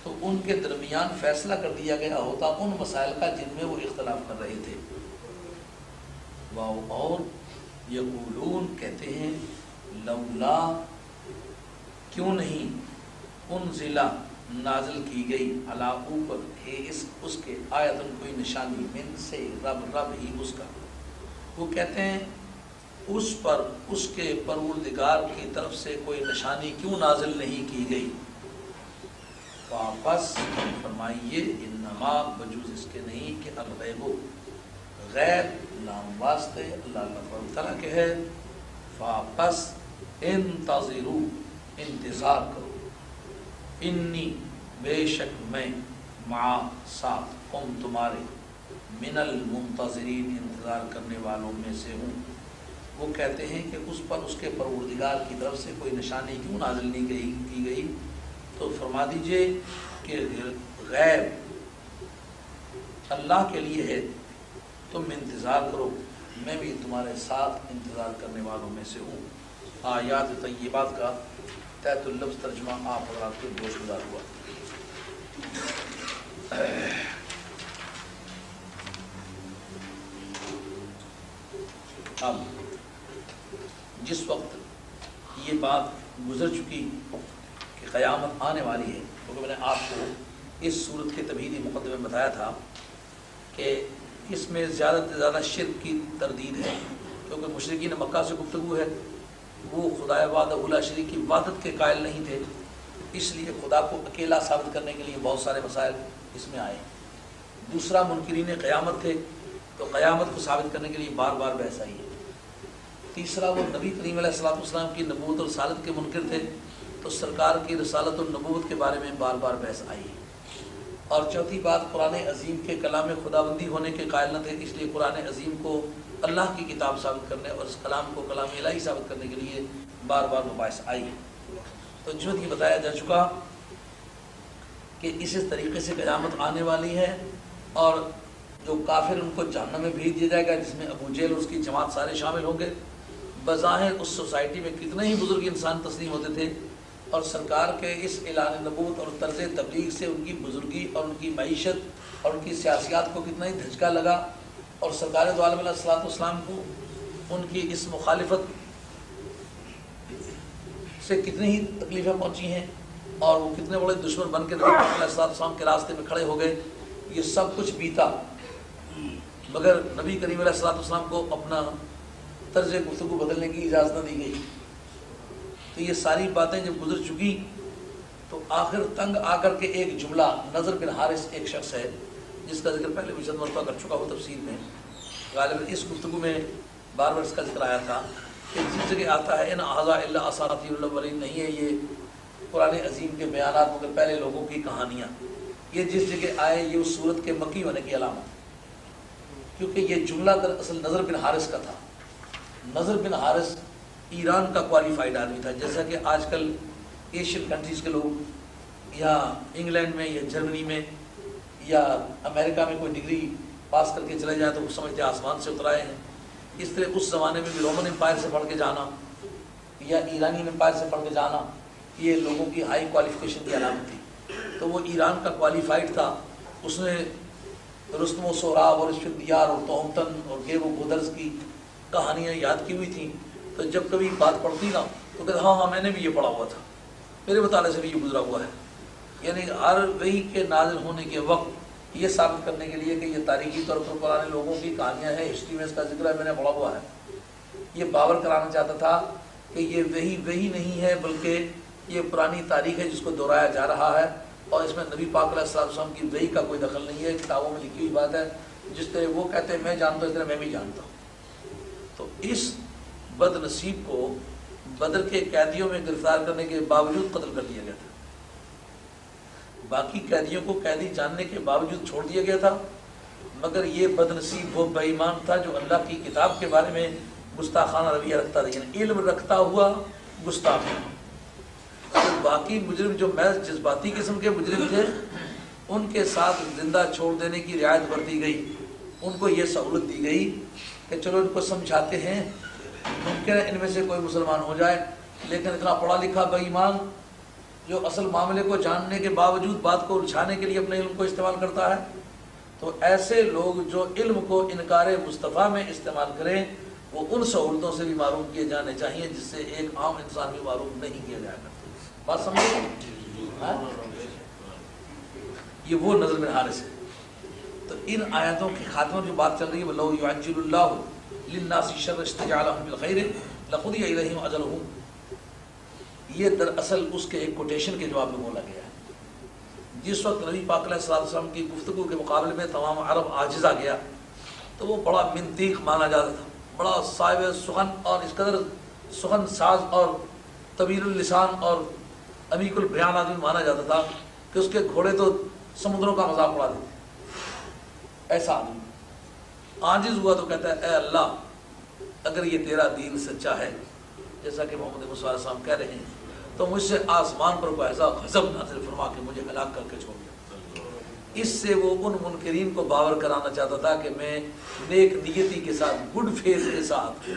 تو ان کے درمیان فیصلہ کر دیا گیا ہوتا ان مسائل کا جن میں وہ اختلاف کر رہے تھے. واو اور یقولون کہتے ہیں، لولا کیوں نہیں، انزلہ نازل کی گئی، علی اوپر ہے اس کے، آیتن کوئی نشانی، من سے رب ہی اس کا. وہ کہتے ہیں اس پر اس کے پروردگار کی طرف سے کوئی نشانی کیوں نازل نہیں کی گئی. واپس فرمائیے انما بجوز اس کے نہیں کہ الغیب غیب نام واسطے اللہ تعالیٰ کے ہے. واپس انتظروا انتظار کرو، انی بے شک میں، مع ساتھ، قوم تمہارے، من المنتظرین انتظار کرنے والوں میں سے ہوں. وہ کہتے ہیں کہ اس پر اس کے پروردگار کی طرف سے کوئی نشانی کیوں نازل نہیں کی گئی. تو فرما دیجئے کہ غیب اللہ کے لیے ہے، تم انتظار کرو، میں بھی تمہارے ساتھ انتظار کرنے والوں میں سے ہوں. آیات طیبات کا تحت اللفظ ترجمہ آپ حضرات کے گوش گزار ہوا. اب جس وقت یہ بات گزر چکی کہ قیامت آنے والی ہے، کیونکہ میں نے آپ کو اس صورت کے تمہیدی مقدمے میں بتایا تھا کہ اس میں زیادہ سے زیادہ شرک کی تردید ہے، کیونکہ مشرکین مکہ سے گفتگو ہے، وہ خدائے وحدہ لا شریک کی عبادت کے قائل نہیں تھے، اس لیے خدا کو اکیلا ثابت کرنے کے لیے بہت سارے مسائل اس میں آئے۔ دوسرا منکرین قیامت تھے، تو قیامت کو ثابت کرنے کے لیے بار بار بحث آئی ہے۔ تیسرا وہ نبی کریم علیہ الصلوۃ والسلام کی نبوت اور رسالت کے منکر تھے، تو سرکار کی رسالت اور نبوت کے بارے میں بار بار بحث آئی ہے۔ اور چوتھی بات، قرآن عظیم کے کلام خداوندی ہونے کے قائل نہ تھے، اس لیے قرآن عظیم کو اللہ کی کتاب ثابت کرنے اور اس کلام کو کلام الہی ثابت کرنے کے لیے بار بار مباحث آئی ہے۔ تو جو یہ بتایا جا چکا کہ اس طریقے سے قیامت آنے والی ہے، اور جو کافر ان کو جہنم میں بھیج دیا جائے گا، جس میں ابو جہل اور اس کی جماعت سارے شامل ہوں گے۔ بظاہر اس سوسائٹی میں کتنے ہی بزرگ انسان تسلیم ہوتے تھے، اور سرکار کے اس اعلان نبوت اور طرز تبلیغ سے ان کی بزرگی اور ان کی معیشت اور ان کی سیاسیات کو کتنا ہی دھچکا لگا، اور سرکار دو عالم علیہ الصلوۃ والسلام کو ان کی اس مخالفت سے کتنی ہی تکلیفیں پہنچی ہیں، اور وہ کتنے بڑے دشمن بن کے نبی علیہ الصلوۃ والسلام کے راستے میں کھڑے ہو گئے۔ یہ سب کچھ بیتا، مگر نبی کریم علیہ الصلوۃ والسلام کو اپنا طرز گفتگو بدلنے کی اجازت نہ دی گئی۔ تو یہ ساری باتیں جب گزر چکی تو آخر تنگ آ کر کے ایک جملہ، نضر بن حارث ایک شخص ہے جس کا ذکر پہلے بھی چند مرتبہ کر چکا ہوں تفسیر میں، غالباً اس گفتگو میں بار بار اس کا ذکر آیا تھا کہ جس جگہ آتا ہے ان ھذا الا اساطیر الاولین، نہیں ہے یہ قرآن عظیم کے بیانات مگر پہلے لوگوں کی کہانیاں، یہ جس جگہ آئے یہ اس صورت کے مکی ہونے کی علامت، کیونکہ یہ جملہ دراصل نضر بن حارث کا تھا۔ نضر بن حارث ایران کا کوالیفائڈ آدمی تھا، جیسا کہ آج کل ایشین کنٹریز کے لوگ یا انگلینڈ میں یا جرمنی میں یا امریکہ میں کوئی ڈگری پاس کر کے چلے جائیں تو وہ سمجھتے آسمان سے اترائے ہیں، اس طرح اس زمانے میں بھی رومن امپائر سے پڑھ کے جانا یا ایرانی امپائر سے پڑھ کے جانا یہ لوگوں کی ہائی کوالیفیکیشن کی علامت تھی۔ تو وہ ایران کا کوالیفائڈ تھا، اس نے رستم و سہراب اور اشفندیار اور تہمتن اور گیو و گودرز کی کہانیاں یاد کی ہوئی تھیں، تو جب کبھی بات پڑھتی نا تو کہتے ہاں میں نے بھی یہ پڑھا ہوا تھا، میرے مطالعے سے بھی یہ گزرا ہوا ہے۔ یعنی ہر وحی کے نازل ہونے کے وقت یہ ثابت کرنے کے لیے کہ یہ تاریخی طور پر پرانے لوگوں کی کہانیاں ہیں، ہسٹری میں اس کا ذکر ہے، میں نے پڑھا ہوا ہے، یہ باور کرانا چاہتا تھا کہ یہ وحی نہیں ہے بلکہ یہ پرانی تاریخ ہے جس کو دہرایا جا رہا ہے، اور اس میں نبی پاک علیہ الصلوۃ والسلام کی وحی کا کوئی دخل نہیں ہے، کتابوں میں لکھی ہوئی بات ہے، جس طرح وہ کہتے ہیں میں جانتا ہوں اس طرح میں بھی جانتا ہوں۔ تو اس بد نصیب کو بدر کے قیدیوں میں گرفتار کرنے کے باوجود قتل کر دیا گیا تھا، باقی قیدیوں کو قیدی جاننے کے باوجود چھوڑ دیا گیا تھا، مگر یہ بد نصیب وہ بے ایمان تھا جو اللہ کی کتاب کے بارے میں گستاخانہ رویہ رکھتا تھا، یعنی علم رکھتا ہوا گستاخ۔ باقی مجرم جو محض جذباتی قسم کے مجرم تھے ان کے ساتھ زندہ چھوڑ دینے کی رعایت برتی گئی، ان کو یہ سہولت دی گئی کہ چلو ان کو سمجھاتے ہیں، ممکن ہے ان میں سے کوئی مسلمان ہو جائے، لیکن اتنا پڑھا لکھا بے ایمان جو اصل معاملے کو جاننے کے باوجود بات کو الجھانے کے لیے اپنے علم کو استعمال کرتا ہے، تو ایسے لوگ جو علم کو انکار مصطفیٰ میں استعمال کریں وہ ان سہولتوں سے بھی معروف کیے جانے چاہیے جس سے ایک عام انسان بھی معروف نہیں کیا جائے گا۔ بات سمجھے؟ یہ وہ نضر بن حارث ہے۔ تو ان آیتوں کی خاتمہ جو بات چل رہی ہے وَلَوْ يُعَجِّلُ اللَّهُ لِلنَّاسِ الشَّرَّ اسْتِعْجَالَهُم بِالْخَيْرِ لَقُضِيَ إِلَيْهِمْ أَجَلُهُمْ، یہ دراصل اس کے ایک کوٹیشن کے جواب میں بولا گیا ہے۔ جس وقت نبی پاک علیہ الصلوۃ والسلام کی گفتگو کے مقابلے میں تمام عرب عاجز آ گیا تو وہ بڑا منطق مانا جاتا تھا، بڑا صاحب سخن اور اس قدر سخن ساز اور طویل اللسان اور عمیق البیان آدمی مانا جاتا تھا کہ اس کے گھوڑے تو سمندروں کا مذاق اڑا دیتے، ایسا آدمی عاجز ہوا تو کہتا ہے اے اللہ اگر یہ تیرا دین سچا ہے جیسا کہ محمد مصطفیٰ علیہ السلام کہہ رہے ہیں تو مجھ سے آسمان پر کوئی ایسا غضب نازل فرما کے مجھے ہلاک کر کے چھوڑ دیا۔ اس سے وہ ان منکرین کو باور کرانا چاہتا تھا کہ میں نیک نیتی کے ساتھ گڈ فیتھ کے ساتھ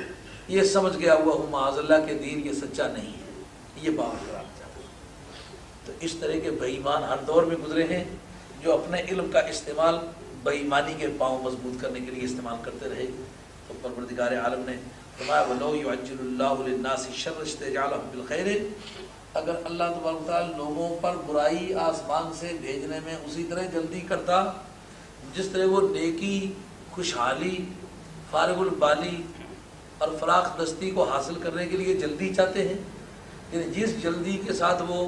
یہ سمجھ گیا ہوا ہوں معاذ اللہ کے دین یہ سچا نہیں ہے، یہ باور کرانا چاہتا ہے۔ تو اس طرح کے بے ایمان ہر دور میں گزرے ہیں جو اپنے علم کا استعمال بے ایمانی کے پاؤں مضبوط کرنے کے لیے استعمال کرتے رہے۔ تو پروردگار عالم نے فرمایا وَلَوْ يُعَجِّلُ اللَّهُ لِلنَّاسِ الشَّرَّ اسْتِعْجَالَهُم بِالْخَيْرِ، اگر اللہ تبارک و تعالیٰ لوگوں پر برائی آسمان سے بھیجنے میں اسی طرح جلدی کرتا جس طرح وہ نیکی، خوشحالی، فارغ البالی اور فراخ دستی کو حاصل کرنے کے لیے جلدی چاہتے ہیں، یعنی جس جلدی کے ساتھ وہ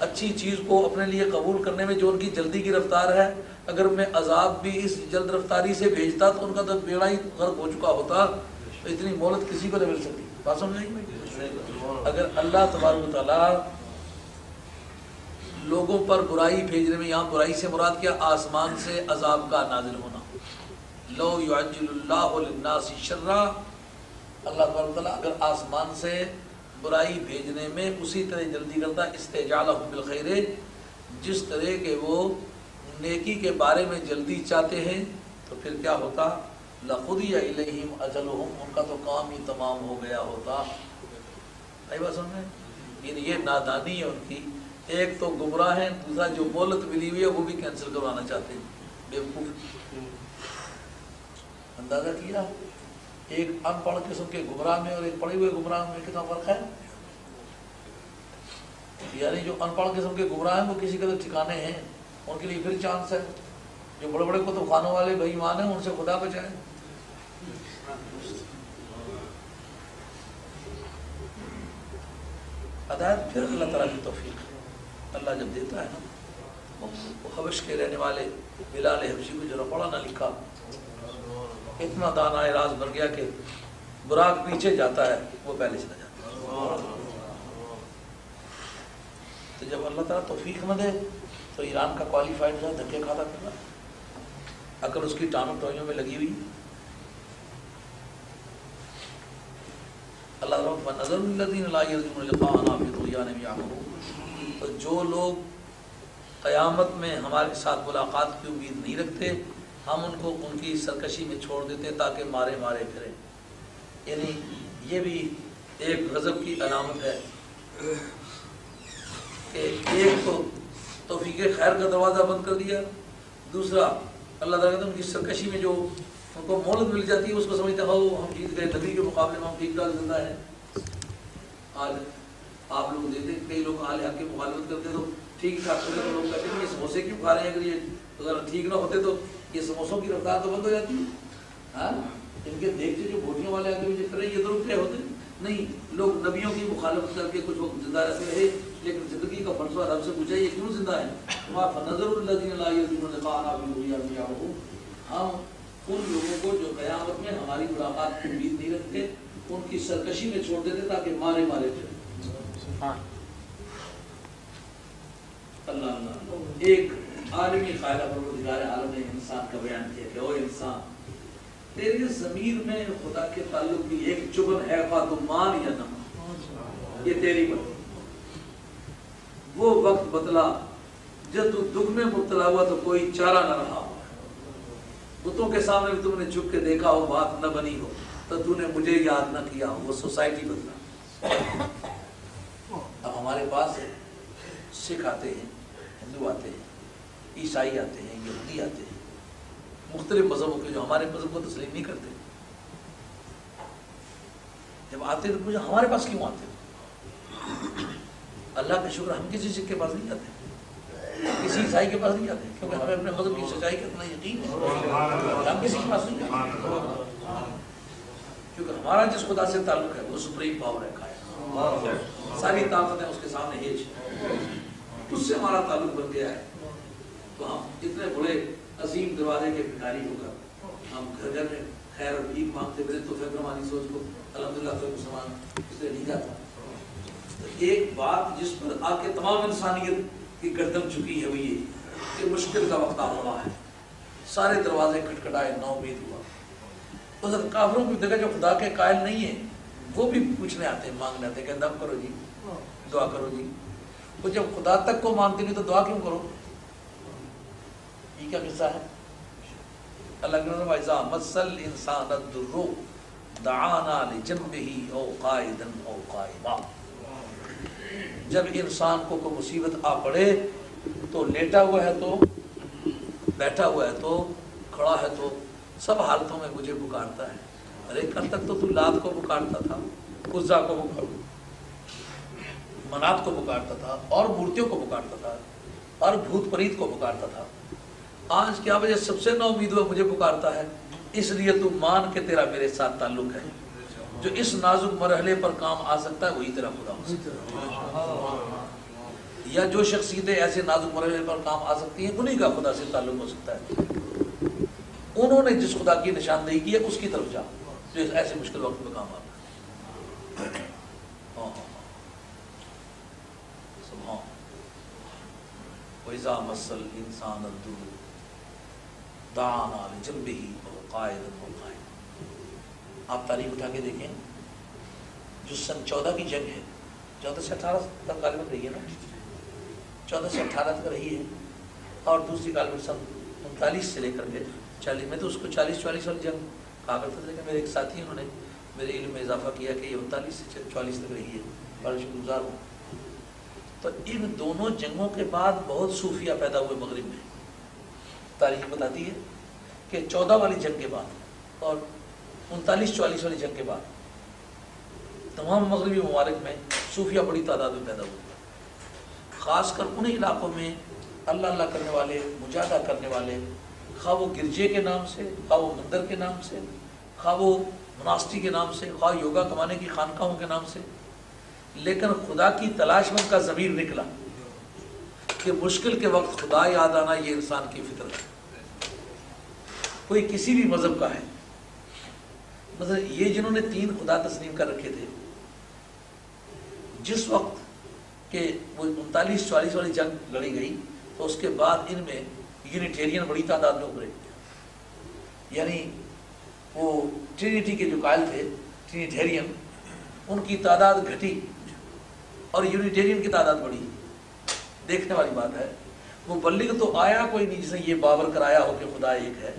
اچھی چیز کو اپنے لیے قبول کرنے میں جو ان کی جلدی کی رفتار ہے، اگر میں عذاب بھی اس جلد رفتاری سے بھیجتا تو ان کا تو بیڑا ہی غرق ہو چکا ہوتا، تو اتنی مہلت کسی کو نہیں مل سکتی۔ بات سمجھ نہیں؟ اگر اللہ تبارک و تعالیٰ لوگوں پر برائی بھیجنے میں، یہاں برائی سے مراد کیا؟ آسمان سے عذاب کا نازل ہونا۔ لو یعجل اللہ للناس الشر، اللہ تبارک و تعالیٰ اگر آسمان سے برائی بھیجنے میں اسی طرح جلدی کرتا استعجالہم بالخیر، جس طرح کہ وہ نیکی کے بارے میں جلدی چاہتے ہیں، تو پھر کیا ہوتا؟ لقضی الیہم اجلہم، ان کا تو کام ہی تمام ہو گیا ہوتا۔ بات سمجھ میں؟ یعنی یہ نادانی ہے ان کی، ایک تو گمراہ ہیں، دوسرا جو مہلت ملی ہوئی ہے وہ بھی کینسل کروانا چاہتے ہیں، بیوقوف۔ اندازہ کیا ایک ان پڑھ قسم کے گمراہ میں اور ایک پڑھے ہوئے گمراہ میں کتنا فرق ہے؟ یعنی جو ان پڑھ قسم کے گمراہ ہیں وہ کسی قدر ٹھکانے ہیں، ان کے لیے پھر چانس ہے۔ جو بڑے بڑے کتب خانوں والے بے ایمان ہیں ان سے خدا بچائے۔ ہدایت پھر اللہ تعالیٰ کی توفیق، اللہ جب دیتا ہے نا۔ وہ حبش کے رہنے والے بلال حبشی کو ذرا پڑھا نہ لکھا، اتنا دانا راز بن گیا کہ براق پیچھے جاتا ہے وہ پہلے چلا جاتا ہے۔ تو جب اللہ تعالیٰ توفیق نہ دے تو ایران کا کوالیفائڈ جو ہے دھکے کھاتا پھر رہا، عقل اس کی ٹانوں ٹوئیوں میں لگی ہوئی۔ اللہ رب نظر الذین لا یرجون لقاءنا فی طغیانہم یعمہون، تو جو لوگ قیامت میں ہمارے ساتھ ملاقات کی امید نہیں رکھتے، ہم ان کو ان کی سرکشی میں چھوڑ دیتے تاکہ مارے مارے پھریں۔ یعنی یہ بھی ایک غضب کی علامت ہے کہ ایک تو توفیق خیر کا دروازہ بند کر دیا، دوسرا اللہ تعالیٰ کہتے ہیں ان کی سرکشی میں جو ان کو مہلت مل جاتی ہے اس کو سمجھتے ہیں ہم جیت گئے، نبی کے مقابلے میں ہم ٹھیک ٹھاک زندہ ہیں۔ آج آپ لوگ دیکھتے ہیں کئی لوگ اہل حق کی مخالفت کرتے ہیں تو ٹھیک ٹھاک کرتے تو لوگ کہتے ہیں یہ سموسے کیوں کھا رہے ہیں، اگر یہ اگر ٹھیک نہ ہوتے تو یہ سموسوں کی رفتار تو بند ہو جاتی ہے۔ ہاں ان کے دیکھتے جو بوٹیوں والے آتے ہوئے کر رہے ہیں یہ تو رک گئے ہوتے نہیں۔ لوگ نبیوں کی مخالفت کر کے کچھ وقت زندہ رہتے رہے، لیکن زندگی کا فلسفہ رب سے پوچھا یہ کیوں زندہ ہے؟ فَنَظَرُ الَّذِينَ لَا يَرْجُونَ لِقَاءَنَا فِي طُغْيَانِهِمْ يَعْمَهُونَ، ہم ان لوگوں کو جو قیامت میں ہماری ملاقات کی امید نہیں رکھتے ان کی سرکشی میں چھوڑ دیتے تاکہ مارے مارے پھریں۔ اللہ اللہ ایک عالمی قاعدہ پروردگار عالم نے انسان کا بیان کیا کہ او انسان، تیرے ضمیر میں خدا کے تعلق کی ایک چبن ہے، خواہ تو مان یا نہ مان، یہ تیری بات۔ وہ وقت بتلا جب تو دکھ میں مبتلا ہوا تو کوئی چارہ نہ رہا، بتوں کے سامنے بھی تم نے چھپ کے دیکھا ہو، بات نہ بنی ہو تو تو نے مجھے یاد نہ کیا ہو، وہ سوسائٹی بدلا۔ اب ہمارے پاس سکھ آتے ہیں، ہندو آتے ہیں، عیسائی آتے ہیں، یہودی آتے ہیں، مختلف مذہبوں کے جو ہمارے مذہب کو تسلیم نہیں کرتے، جب آتے تو مجھے ہمارے پاس کیوں آتے؟ اللہ کا شکر ہم کسی سکھ کے پاس نہیں جاتے، کسی عیسائی کے پاس نہیں جاتے، کیونکہ ہمیں اپنے مذہب کی سچائی کا اتنا یقین ہے، ہم کسی کے پاس نہیں جاتے، کیونکہ ہمارا جس خدا سے تعلق ہے وہ سپریم پاور ہے، ساری طاقتیں اس کے سامنے ہیج، اس سے ہمارا تعلق بن گیا ہے۔ تو ہم اتنے بڑے عظیم دروازے کے بھکاری ہو کر ہم گھر گھر میں خیر اور بھیک مانگتے میرے تو فکر مانی سوچ کو الحمدللہ کوئی مسلمان اس لیے نہیں جاتا۔ ایک بات جس پر آ کے تمام انسانیت کی گردن چکی ہے وہ یہ کہ مشکل کا وقت آ رہا ہے، سارے دروازے کھٹکھٹائے، نو امید ہوا۔ ادھر کافروں کو دیکھا جو خدا کے قائل نہیں ہیں وہ بھی پوچھنے آتے ہیں، مانگنے آتے ہیں کہ دم کرو جی، دعا کرو جی۔ وہ جب خدا تک کو مانتے نہیں تو دعا کیوں کرو؟ یہ کیا قصہ ہے؟ اللہ کے نبی وَإِذَا مَسَّ الْإِنسَانَ الضُّرُّ دَعَانَا لِجَنبِهِ أَوْ قَاعِدًا أَوْ قَائِمًا، جب انسان کو کوئی مصیبت آ پڑے تو لیٹا ہوا ہے تو بیٹھا ہوا ہے تو کھڑا ہے تو سب حالتوں میں مجھے پکارتا ہے۔ ارے کل تک تو لات کو پکارتا تھا، عزا کو منات کو پکارتا تھا اور مورتیوں کو پکارتا تھا اور بھوت پریت کو پکارتا تھا، آج کیا وجہ سب سے نا امید ہوا مجھے پکارتا ہے؟ اس لیے تو مان کے تیرا میرے ساتھ تعلق ہے، جو اس نازک مرحلے پر کام آ سکتا ہے وہی تیرا خدا ہو سکتا ہے، یا جو شخصیتیں ایسے نازک مرحلے پر کام آ سکتی ہیں انہی کا خدا سے تعلق ہو سکتا ہے۔ انہوں نے جس خدا کی نشاندہی کی ہے اس کی طرف جا جو ایسے مشکل وقت میں کام آتا ہے۔ سبحان وَإِذَا مَسَّ الْإِنسَانَ الضُّرُّ دَعَانَا لِجَنبِهِ وَهُوَ قَاعِدٌ قَائِمٌ۔ آپ تاریخ اٹھا کے دیکھیں، جو سن 14 کی جنگ ہے، 14 سے 18 تک غالباً رہی ہے نا، 14 سے 18 تک رہی ہے، اور دوسری غالباً سن 39 سے لے کر کے 40، میں تو اس کو 40-44 والی جنگ کہا کرتا تھا، لیکن میرے ایک ساتھی انہوں نے میرے علم میں اضافہ کیا کہ یہ 39 سے 44 تک رہی ہے، بڑا شکر گزار ہوں۔ تو ان دونوں جنگوں کے بعد بہت صوفیہ پیدا ہوئے مغرب میں، تاریخ بتاتی ہے کہ 14 والی جنگ کے بعد اور 39-44 والی جنگ کے بعد تمام مغربی ممالک میں صوفیہ بڑی تعداد میں پیدا ہوئے، خاص کر ان علاقوں میں اللہ اللہ کرنے والے، مجاہدہ کرنے والے، خواہ وہ گرجے کے نام سے، خواہ وہ مندر کے نام سے، خواہ وہ مناسٹی کے نام سے، خواہ یوگا کمانے کی خانقاہوں کے نام سے، لیکن خدا کی تلاش میں ان کا ضمیر نکلا کہ مشکل کے وقت خدا یاد آنا یہ انسان کی فطرت ہے، کوئی کسی بھی مذہب کا ہے۔ مثلا یہ جنہوں نے 3 خدا تسلیم کر رکھے تھے، جس وقت کہ وہ 39-44 والی جنگ لڑی گئی تو اس کے بعد ان میں یونیٹیرین بڑی تعداد میں ابھرے، یعنی وہ ٹرینٹی کے جو قائل تھے ٹرینیٹیرین، ان کی تعداد گھٹی اور یونیٹیرین کی تعداد بڑھی۔ دیکھنے والی بات ہے، وہ مبلغ تو آیا کوئی نہیں جس نے یہ باور کرایا ہو کہ خدا ایک ہے،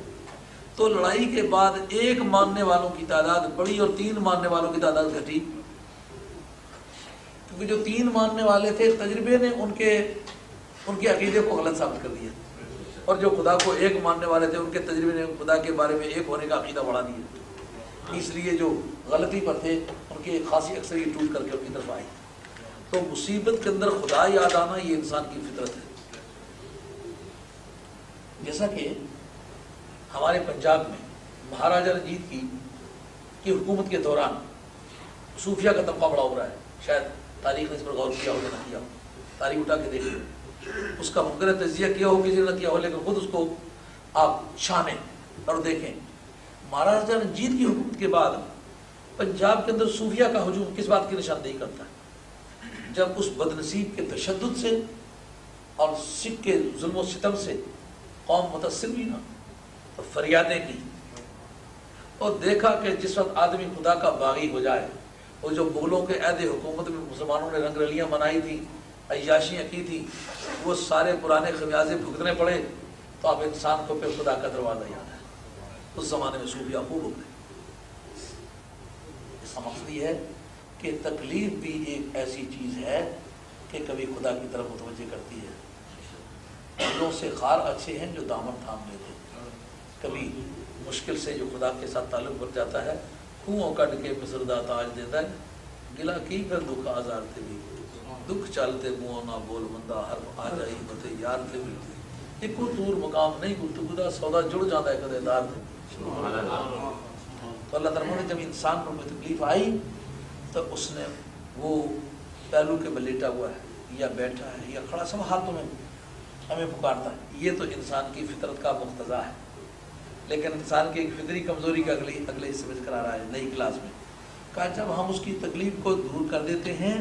تو لڑائی کے بعد 1 ماننے والوں کی تعداد بڑھی اور 3 ماننے والوں کی تعداد گھٹی، کیونکہ جو 3 ماننے والے تھے تجربے نے ان کے عقیدے کو غلط ثابت کر دیا، اور جو خدا کو 1 ماننے والے تھے ان کے تجربے نے خدا کے بارے میں ایک ہونے کا عقیدہ بڑھا دیا، اس لیے جو غلطی پر تھے ان کی خاصی اکثریت ٹوٹ کر کے ان کی طرف آئی۔ تو مصیبت کے اندر خدا یاد آنا یہ انسان کی فطرت ہے۔ جیسا کہ ہمارے پنجاب میں مہاراجہ رنجیت کی حکومت کے دوران صوفیہ کا طبقہ بڑا ہو رہا ہے، شاید تاریخ نے اس پر غور کیا ہو یا نہ کیا ہو، تاریخ اٹھا کے دیکھیں، اس کا ممکن تجزیہ کیا ہو کسی نے نہ کیا ہو، لیکن خود اس کو آپ چھانیں اور دیکھیں۔ مہاراجہ رنجیت کی حکومت کے بعد پنجاب کے اندر صوفیہ کا ہجوم کس بات کی نشاندہی کرتا ہے؟ جب اس بدنصیب کے تشدد سے اور سکھ کے ظلم و ستم سے قوم متاثر ہوئی نا، تو فریادیں کی اور دیکھا کہ جس وقت آدمی خدا کا باغی ہو جائے، اور جو مغلوں کے عہد حکومت میں مسلمانوں نے رنگ رلیاں منائی تھی، عیاشیاں کی تھی، وہ سارے پرانے خمیازے بھگتنے پڑے، تو اب انسان کو پھر خدا کا دروازہ یاد ہے۔ اس زمانے میں صوفیہ خوب ابھرے۔ اس کا مقصد یہ ہے کہ تکلیف بھی ایک ایسی چیز ہے کہ کبھی خدا کی طرف متوجہ کرتی ہے۔ پھولوں سے خار اچھے ہیں جو دامن تھام لیتے ہیں، کبھی مشکل سے جو خدا کے ساتھ تعلق بن جاتا ہے، کنواں کٹ کے پسردہ تاج دیتا ہے، گلا کی کر دکھ آزار تھے بھی، دکھ چالتے منہ نہ بول بندہ، حرف آ جائی بتے یار تھے بھی، ایک تور مقام نہیں گفتگو سودا جڑ جاتا ہے کدے دار تھے۔ تو اللہ تعالیٰ نے جب انسان کو کوئی تکلیف آئی تو اس نے وہ پہلو کے بل لیٹا ہوا ہے یا بیٹھا ہے یا کھڑا، سب حالتوں میں ہمیں پکارتا ہے۔ یہ تو انسان کی فطرت کا مقتضا ہے، لیکن انسان کی ایک فطری کمزوری کا اگلے حصے میں ذکر آ رہا ہے نئی کلاس میں، کہا جب ہم اس کی تکلیف کو دور کر دیتے ہیں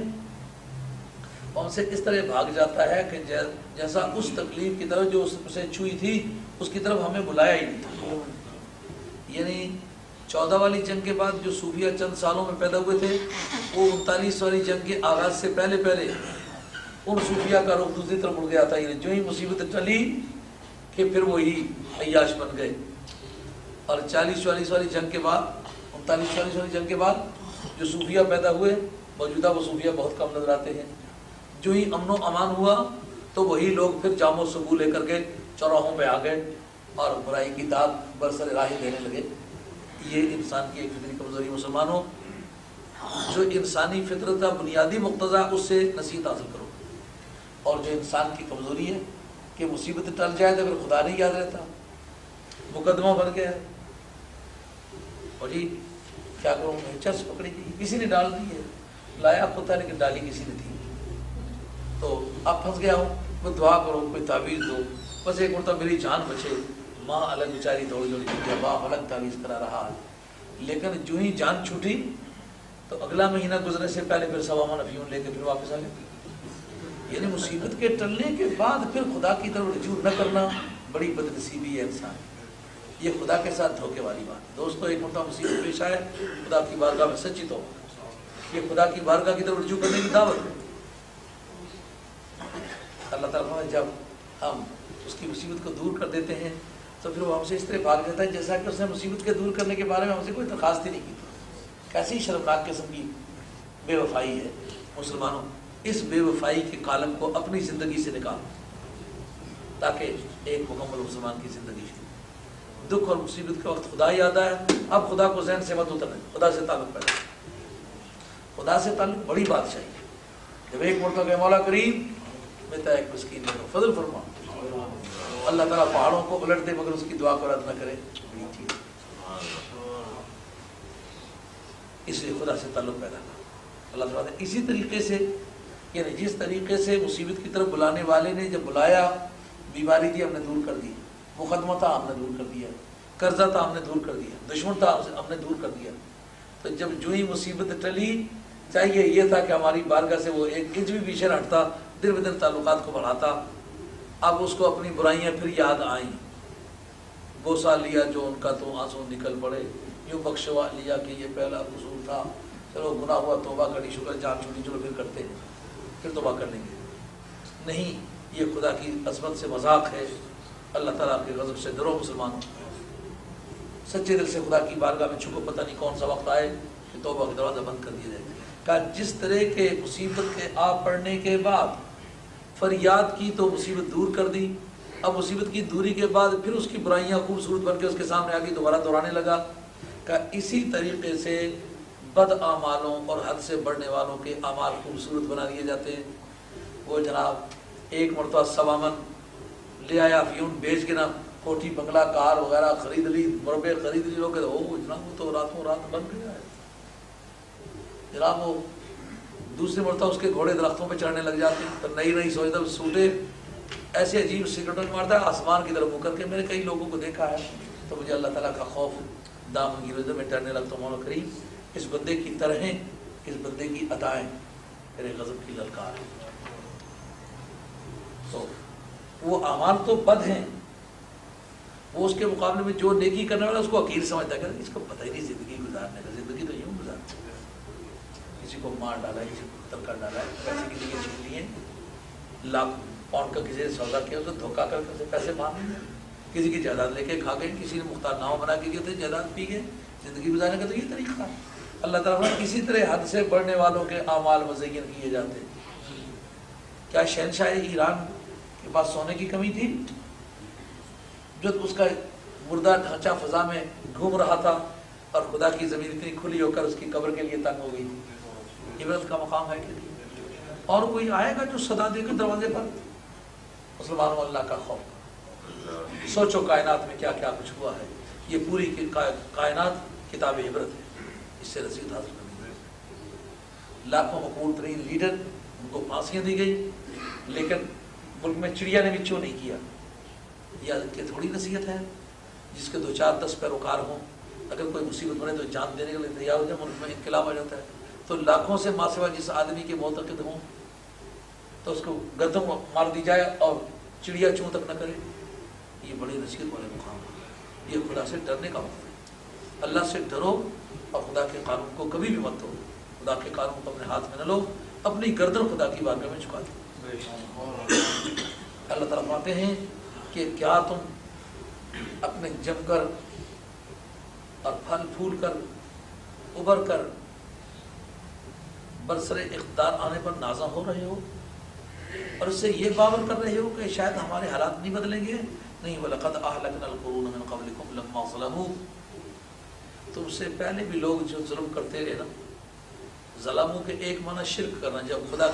اور سے اس طرح بھاگ جاتا ہے کہ جیسا اس تکلیف کی طرف جو اسے چھوئی تھی اس کی طرف ہمیں بلایا ہی نہیں تھا۔ یعنی 14 والی جنگ کے بعد جو صوفیہ چند سالوں میں پیدا ہوئے تھے، وہ 39 والی جنگ کے آغاز سے پہلے ان صوفیہ کا رخ دوسری طرف مڑ گیا تھا، یعنی جو ہی مصیبت ٹلی کہ پھر وہی عیاش بن گئے۔ اور 40-44 والی جنگ کے بعد 39-40 والی جنگ کے بعد جو صوفیہ پیدا ہوئے، موجودہ وہ صوفیہ بہت کم نظر آتے ہیں۔ جو ہی امن و امان ہوا تو وہی لوگ پھر جام و سبو لے کر کے چوراہوں پہ آ گئے اور برائی کی داد برسر راہی دینے لگے۔ یہ انسان کی ایک فطری کمزوری. مسلمانوں جو انسانی فطرت کا بنیادی مقتضا اس سے نصیحت حاصل کرو. اور جو انسان کی کمزوری ہے کہ مصیبت ٹل جائے تو پھر خدا نہیں یاد رہتا, مقدمہ بن گیا اور جی کیا کروں میں, چرس پکڑی گئی, کسی نے ڈال دی ہے, لایا ہوتا ہے لیکن ڈالی کسی نے تھی, تو اب پھنس گیا ہوں, کوئی دعا کرو, کوئی تعویذ دو, بس ایک مرتبہ میری جان بچے. ماں الگ بیچاری دوڑ جوڑی کی, باپ الگ تعویذ کرا رہا ہے, لیکن جو ہی جان چھوٹی تو اگلا مہینہ گزرنے سے پہلے پھر سوا من افیون لے کے پھر واپس آ گئے. یعنی مصیبت کے ٹلنے کے بعد پھر خدا کی طرف رجوع نہ کرنا بڑی بدنصیبی ہے انسان. یہ خدا کے ساتھ دھوکے والی بات. دوستو ایک مرتبہ مصیبت پیش آئے, خدا کی بارگاہ میں سچی توبہ, یہ خدا کی بارگاہ کی طرف رجوع کرنے کی دعوت ہے. اللہ تعالیٰ جب ہم اس کی مصیبت کو دور کر دیتے ہیں تو پھر وہ ہم سے اس طرح بھاگ جاتا ہے جیسا کہ اس نے مصیبت کے دور کرنے کے بارے میں ہم سے کوئی درخواست ہی نہیں کی. کیسی شرمناک قسم کی بے وفائی ہے. مسلمانوں اس بے وفائی کے کالم کو اپنی زندگی سے نکالو تاکہ ایک مکمل مسلمان کی زندگی ہے. دکھ اور مصیبت کے وقت خدا یاد آیا, اب خدا کو ذہن سے مت اترنا, خدا سے تعلق پیدا. خدا سے تعلق بڑی بادشاہی ہے. جب ایک مرتبہ کہ مولا کریم بیٹا ایک مسکین نے فضل فرما, اللہ تعالیٰ پہاڑوں کو الٹ دے مگر اس کی دعا کو رد نہ کرے, بڑی چیز. اس لیے خدا سے تعلق پیدا کر. اللہ تعالیٰ نے اسی طریقے سے, یعنی جس طریقے سے مصیبت کی طرف بلانے والے نے جب بلایا, بیماری تھی ہم نے دور کر دی, مقدمہ تھا ہم نے دور کر دیا, قرضہ تھا ہم نے دور کر دیا, دشمن تھا ہم نے دور کر دیا. تو جب جو ہی مصیبت ٹلی, چاہیے یہ تھا کہ ہماری بارگاہ سے وہ ایک انچ بھی پیچھے نہ ہٹتا, دن بدن تعلقات کو بڑھاتا. اب اس کو اپنی برائیاں پھر یاد آئیں, بوسہ لیا جو ان کا تو آنسو نکل پڑے, یوں بخشوا لیا کہ یہ پہلا قصور تھا, چلو گناہ ہوا توبہ کری, شکر جان چھوٹی, چلو پھر کرتے ہیں, پھر توبہ کر لیں گے. نہیں, یہ خدا کی عظمت سے مذاق ہے. اللہ تعالیٰ کے غضب سے ڈرو مسلمانوں, سچے دل سے خدا کی بارگاہ میں چھکو, پتہ نہیں کون سا وقت آئے کہ توبہ کا دروازہ بند کر دیا جائے. کہ جس طرح کے مصیبت کے آ پڑنے کے بعد فریاد کی تو مصیبت دور کر دی, اب مصیبت کی دوری کے بعد پھر اس کی برائیاں خوبصورت بن کے اس کے سامنے آ گئی, دوبارہ دہرانے لگا. کہ اسی طریقے سے بد اعمالوں اور حد سے بڑھنے والوں کے اعمال خوبصورت بنا دیے جاتے ہیں. وہ جناب ایک مرتبہ سوا من لے آیا, افیون بیچ کے نا کوٹھی بنگلہ کار وغیرہ خرید لی, مربے خرید لی, لوگ او جناب وہ تو راتوں رات بن گیا ہے. جناب وہ دوسری مرتبہ اس کے گھوڑے درختوں پہ چڑھنے لگ جاتے ہیں, تو نئی نئی سوچتا سوٹے ایسے عجیب سگریٹوں مارتا ہے آسمان کی طرف کر کے. میں نے کئی لوگوں کو دیکھا ہے, تو مجھے اللہ تعالیٰ کا خوف دامن کی وجہ میں ڈرنے لگتا ہوں. مولا کریم اس بندے کی طرحیں, اس بندے کی ادائیں میرے غضب کی للکار ہے. تو وہ اعمال تو بد ہیں, وہ اس کے مقابلے میں جو نیکی کرنے والا اس کو حقیر سمجھتا ہے کہ اس کو پتہ ہی نہیں زندگی گزارنے کا, زندگی تو یوں گزارتے ہیں. کسی کو مار ڈالا, کسی کو قتل کر ڈالا, پیسے کی لیے چھین لیے, لاکھ پاؤنڈ کا کسی نے سودا کیا, اس کو دھوکہ کر کے پیسے مار لیے, کسی کی جائیداد لے کے کھا گئے, کسی نے مختار نامہ بنا کے گئے تھے, جائیداد پی گئے. زندگی گزارنے کا تو یہ طریقہ ہے. اللہ تعالیٰ نے کسی طرح حد سے بڑھنے والوں کے اعمال مزین کیے جاتے ہیں. کیا شہنشاہ ایران کے پاس سونے کی کمی تھی؟ جب اس کا مردہ ڈھانچہ فضا میں گھوم رہا تھا اور خدا کی زمین اتنی کھلی ہو کر اس کی قبر کے لیے تنگ ہو گئی, عبرت کا مقام ہے کہ اور کوئی آئے گا جو صدا دے کر دروازے پر. مسلمانوں اللہ کا خوف, سوچو کائنات میں کیا کیا کچھ ہوا ہے. یہ پوری کائنات کتاب عبرت ہے, اس سے رسید حاصل کرنی ہے. لاکھوں مقبول ترین لیڈر, ان کو پھانسیاں دی گئی, لیکن ملک میں چڑیا نے بھی چوں نہیں کیا. یہ تھوڑی نصیحت ہے جس کے 2-4-10 پیروکار ہوں, اگر کوئی مصیبت بنے تو جان دینے کے لیے تیار ہو جائے, ملک میں انقلاب آ جاتا ہے. تو لاکھوں سے ماں سوا جس آدمی کے معتقد ہوں تو اس کو گردن مار دی جائے اور چڑیا چوں تک نہ کرے. یہ بڑی نصیحت والے مقام ہے. یہ خدا سے ڈرنے کا وقت ہے. اللہ سے ڈرو اور خدا کے قانون کو کبھی بھی مت دو. خدا کے قانون کو اپنے ہاتھ میں نہ لو, اپنی گردن خدا کی بارگاہ میں جھکا دو. اللہ تعالیٰ فرماتے ہیں کہ کیا تم اپنے جم کر اور پھل پھول کر ابھر کر برسر اقتدار آنے پر نازاں ہو رہے ہو اور اس سے یہ باور کر رہے ہو کہ شاید ہمارے حالات نہیں بدلیں گے؟ نہیں. وَلَقَدْ أَهْلَكْنَا الْقُرُونَ مِنْ قَبْلِكُمْ لَمَّا ظَلَمُوا, تم سے پہلے بھی لوگ جو ظلم کرتے رہے نا، ظلموں کے ایک معنی شرک کرنا، جب خدا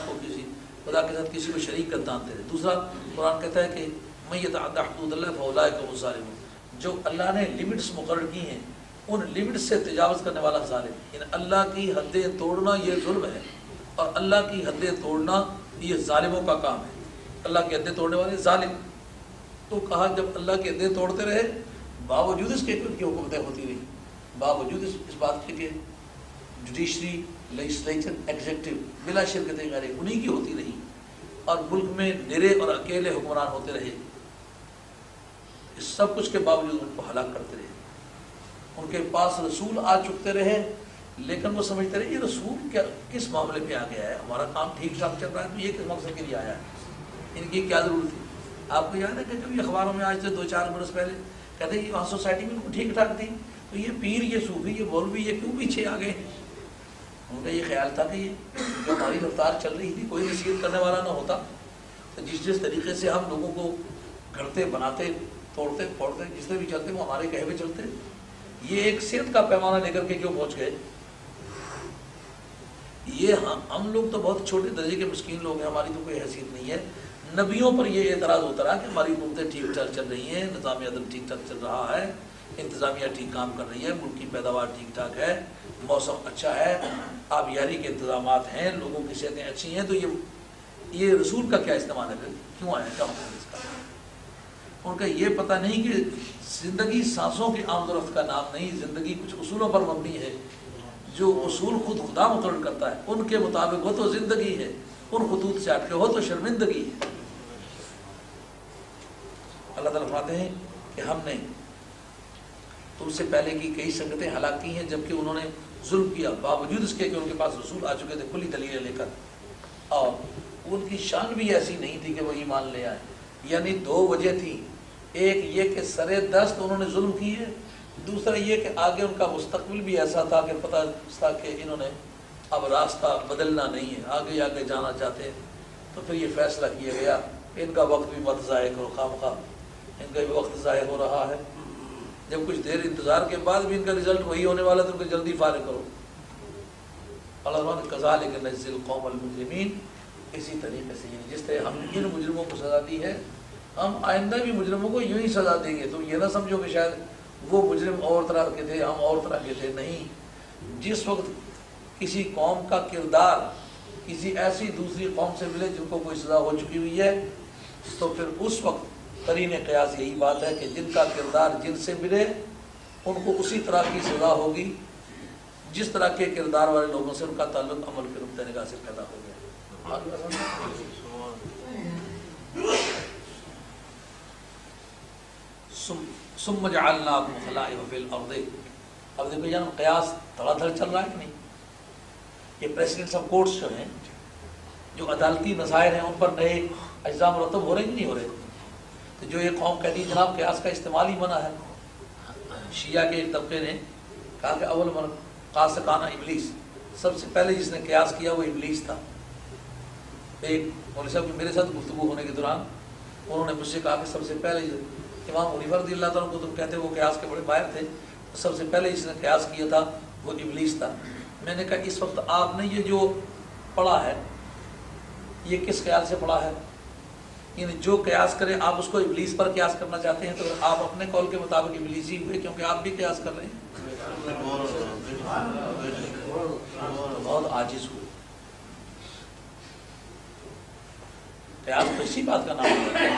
کے ساتھ کسی کو شریک کرتا آتے تھے۔ دوسرا قرآن کہتا ہے کہ من یتعدی حدود اللہ فاولئک هم الظالمون، جو اللہ نے لمٹس مقرر کی ہیں ان لمٹس سے تجاوز کرنے والا ظالم، یعنی اللہ کی حدیں توڑنا یہ ظلم ہے، اور اللہ کی حدیں توڑنا یہ ظالموں کا کام ہے۔ اللہ کی حدیں توڑنے والے ظالم، تو کہا جب اللہ کی حدیں توڑتے رہے باوجود اس کے ان کی حکومتیں ہوتی رہی، باوجود اس بات کے کہ جوڈیشری، لیجسلیچر، ایگزیکٹو بلا شرکت غیر انہی کی ہوتی رہی، اور ملک میں نرے اور اکیلے حکمران ہوتے رہے، اس سب کچھ کے باوجود ان کو ہلاک کرتے رہے۔ ان کے پاس رسول آ چکتے رہے، لیکن وہ سمجھتے رہے یہ رسول کیا کس معاملے پہ آ گیا ہے، ہمارا کام ٹھیک ٹھاک چل رہا ہے تو یہ کس مقصد کے لیے آیا ہے، ان کی کیا ضرورت تھی۔ آپ کو یاد ہے کہ کبھی اخباروں میں آج سے 2-4 برس پہلے کہتے ہیں کہ وہاں سوسائٹی میں ٹھیک ٹھاک تھی، تو یہ پیر، یہ صوفی، یہ مولوی، یہ کیوں پیچھے آ گئے؟ ان کا یہ خیال تھا کہ یہ جو ہماری رفتار چل رہی تھی کوئی نصیحت کرنے والا نہ ہوتا، تو جس طریقے سے ہم لوگوں کو گھڑتے، بناتے، توڑتے، پھوڑتے، جس طرح بھی چلتے وہ ہمارے کہے ہوئے چلتے، یہ ایک صحت کا پیمانہ لے کر کے کیوں پہنچ گئے؟ یہ ہم لوگ تو بہت چھوٹے درجے کے مسکین لوگ ہیں، ہماری تو کوئی حیثیت نہیں ہے۔ نبیوں پر یہ اعتراض ہوتا رہا کہ ہماری حکومتیں ٹھیک ٹھاک چل رہی ہیں، نظام عدل ٹھیک ٹھاک چل رہا ہے، انتظامیہ ٹھیک کام کر رہی ہے، ملک کی پیداوار ٹھیک ٹھاک ہے، موسم اچھا ہے، آبیاری کے انتظامات ہیں، لوگوں کی صحتیں اچھی ہیں، تو یہ رسول کا کیا استعمال ہے، پھر کیوں آیا، کیا مطلب اس کا؟ ان کا یہ پتہ نہیں کہ زندگی سانسوں کی آمد و رفت کا نام نہیں، زندگی کچھ اصولوں پر مبنی ہے، جو اصول خود خدا مقرر کرتا ہے، ان کے مطابق ہو تو زندگی ہے، ان خطوط سے ہٹ کے ہو تو شرمندگی ہے۔ اللہ تعالیٰ فرماتے ہیں کہ ہم نے تم سے پہلے کی کئی سنگتیں ہلاک کی ہیں جبکہ انہوں نے ظلم کیا، باوجود اس کے کہ ان کے پاس رسول آ چکے تھے کھلی دلیلیں لے کر، اور ان کی شان بھی ایسی نہیں تھی کہ وہ ایمان لے آئے۔ یعنی 2 وجہ تھی، ایک یہ کہ سرے دست انہوں نے ظلم کیے، دوسرا یہ کہ آگے ان کا مستقبل بھی ایسا تھا کہ پتہ تھا کہ انہوں نے اب راستہ بدلنا نہیں ہے، آگے آگے جانا چاہتے ہیں، تو پھر یہ فیصلہ کیا گیا کہ ان کا وقت بھی مت ضائع کرو، خواہ ان کا بھی وقت ضائع ہو رہا ہے، جب کچھ دیر انتظار کے بعد بھی ان کا رزلٹ وہی ہونے والا تو ان کو جلدی فارغ کرو۔ اللہ کذالک نجزی القوم المجرمین، اسی طریقے سے جس طرح ہم ان مجرموں کو سزا دی ہے ہم آئندہ بھی مجرموں کو یوں ہی سزا دیں گے۔ تم یہ نہ سمجھو کہ شاید وہ مجرم اور طرح کے تھے ہم اور طرح کے تھے، نہیں، جس وقت کسی قوم کا کردار کسی ایسی دوسری قوم سے ملے جن کو کوئی سزا ہو چکی ہوئی ہے، تو پھر اس وقت قرین قیاس یہی بات ہے کہ جن کا کردار جن سے ملے ان کو اسی طرح کی سزا ہوگی جس طرح کے کردار والے لوگوں سے ان کا تعلق عمل کے نقطہ نگاہ سے پیدا ہو گیا۔ ثم جعلناکم خلائف فی الارض، اب دیکھو جان قیاس دھڑا دھڑ چل رہا ہے کہ نہیں؟ یہ پریسیڈنٹس آف کورٹس جو ہیں، جو عدالتی نظائر ہیں، ان پر نئے اجزاء مرتب ہو رہے ہیں کہ نہیں ہو رہے؟ تو جو یہ قوم کہتی ہے جناب قیاس کا استعمال ہی منع ہے، شیعہ کے ایک طبقے نے کہا کہ اول من قاسقانہ ابلیس، سب سے پہلے جس نے قیاس کیا وہ ابلیس تھا۔ ایک مولوی صاحب میرے ساتھ گفتگو ہونے کے دوران انہوں نے مجھ سے کہا کہ سب سے پہلے امام حنیفہ رضی اللہ تعالیٰ کو تم کہتے ہیں وہ قیاس کے بڑے ماہر تھے، تو سب سے پہلے جس نے قیاس کیا تھا وہ ابلیس تھا۔ میں نے کہا اس وقت آپ نے یہ جو پڑھا ہے یہ کس خیال سے پڑھا ہے؟ یعنی جو قیاس کرے آپ اس کو ابلیس پر قیاس کرنا چاہتے ہیں، تو آپ اپنے قول کے مطابق ابلیس ہی ہوئے، کیونکہ آپ بھی قیاس کر رہے ہیں، بہت عاجز ہوئے۔ قیاس تو اسی بات کا نام ہے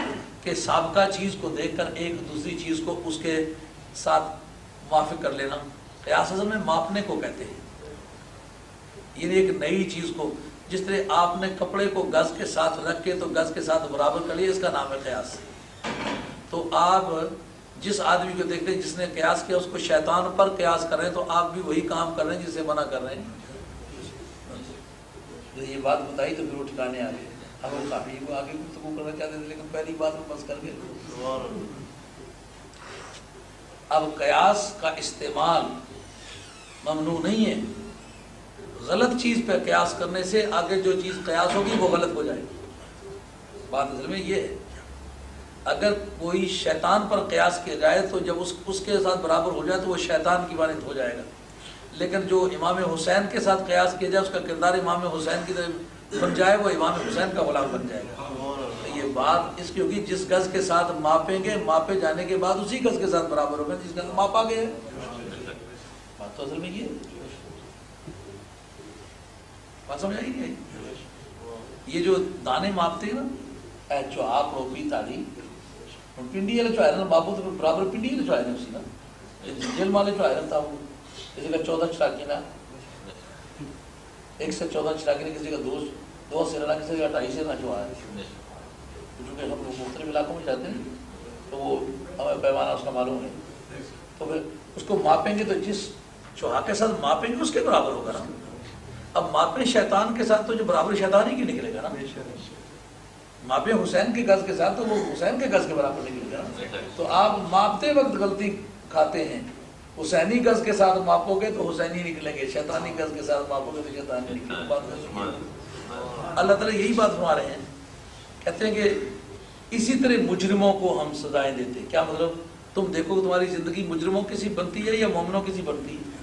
کہ سابقہ چیز کو دیکھ کر ایک دوسری چیز کو اس کے ساتھ موافق کر لینا۔ قیاس اصل میں ماپنے کو کہتے ہیں، یعنی ایک نئی چیز کو، جس طرح آپ نے کپڑے کو گز کے ساتھ رکھ کے تو گز کے ساتھ برابر کر لیا، اس کا نام ہے قیاس۔ تو آپ جس آدمی کو دیکھتے ہیں جس نے قیاس کیا اس کو شیطان پر قیاس کر رہے ہیں، تو آپ بھی وہی کام کر رہے ہیں جسے منع کر رہے ہیں۔ یہ بات بتائی تو پھر وہ ٹھکانے آ گئے، اب وہ کافی وہ آگے گفتگو کرنا چاہتے تھے لیکن پہلی بات میں بس کر گئے۔ اب قیاس کا استعمال ممنوع نہیں ہے، غلط چیز پہ قیاس کرنے سے آگے جو چیز قیاس ہوگی وہ غلط ہو جائے گی۔ بات اصل میں یہ ہے اگر کوئی شیطان پر قیاس کیا جائے تو جب اس کے ساتھ برابر ہو جائے تو وہ شیطان کی مانند ہو جائے گا، لیکن جو امام حسین کے ساتھ قیاس کیا جائے اس کا کردار امام حسین کی طرح بن جائے، وہ امام حسین کا غلام بن جائے گا۔ تو یہ بات اس کی ہوگی جس گز کے ساتھ ماپیں گے، ماپے جانے کے بعد اسی گز کے ساتھ برابر ہوگا جس گز ماپا گیا ہے۔ بات تو اصل میں یہ بات سمجھ آئی نہیں؟ یہ جو دانے ماپتے ہیں نا، چوہا روپی تاڑی پنڈی والے چوہے نا بابو تو برابر پنڈی والے چوہے نے اسی نا جیل والے چوہے نا تھا، وہ کسی کا 14 چراکی نا 1 سے 14 چراکی نے، کسی کا 2 سرنا، کسی کا 2.5 سرنا چوہا ہے، کیونکہ ہم لوگ مختلف علاقوں میں جاتے ہیں تو وہ ہمیں پیمانہ اس کا معلوم ہے، تو پھر اس کو ماپیں گے تو جس چوہا کے ساتھ ماپیں گے اس کے برابر ہوگا نا۔ اب ماپیں شیطان کے ساتھ تو جو برابر شیطان ہی کی نکلے گا نا، ماپیں حسین کے گز کے ساتھ تو وہ حسین کے گز کے برابر نکلے گا نا۔ تو آپ ماپتے وقت غلطی کھاتے ہیں، حسینی گز کے ساتھ ماپو گے تو حسینی نکلیں گے، شیطانی گز کے ساتھ ماپو گے تو شیطانی نکلیں گے۔ اللہ تعالیٰ یہی بات فرما رہے ہیں، کہتے ہیں کہ اسی طرح مجرموں کو ہم سزائیں دیتے۔ کیا مطلب؟ تم دیکھو کہ تمہاری زندگی مجرموں کی سی بنتی ہے یا مومنوں کی سی بنتی ہے؟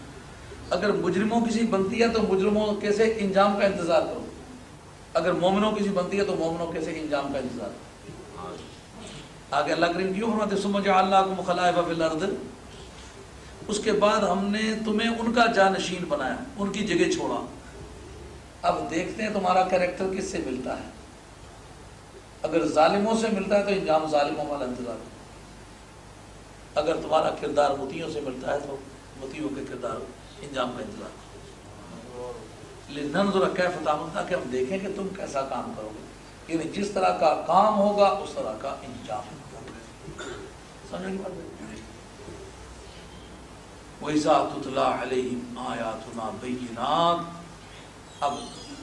اگر مجرموں کی سی بنتی ہے تو مجرموں کے سے انجام کا انتظار کرو، اگر مومنوں کی سی بنتی ہے تو مومنوں کے سے انجام کا انتظار کرو۔ آگے اللہ کریم کیوں فرماتے ثم جعلناکم خلائف فی الارض، اس کے بعد ہم نے تمہیں ان کا جانشین بنایا، ان کی جگہ چھوڑا۔ اب دیکھتے ہیں تمہارا کریکٹر کس سے ملتا ہے، اگر ظالموں سے ملتا ہے تو انجام ظالموں والا انتظار کرو، اگر تمہارا کردار مطیعوں سے ملتا ہے تو مطیعوں کے کردار انجام کا انتظار کرو۔ لننظر کیف تعملون، تاکہ ہم دیکھیں کہ تم کیسا کام کرو گے، یعنی جس طرح کا کام ہوگا اس طرح کا انجام ہوگا۔ سمجھ گئی بات؟ وَإِذَا تُتْلَىٰ عَلَيْهِمْ آيَاتُنَا بَيِّنَاتٍ، اب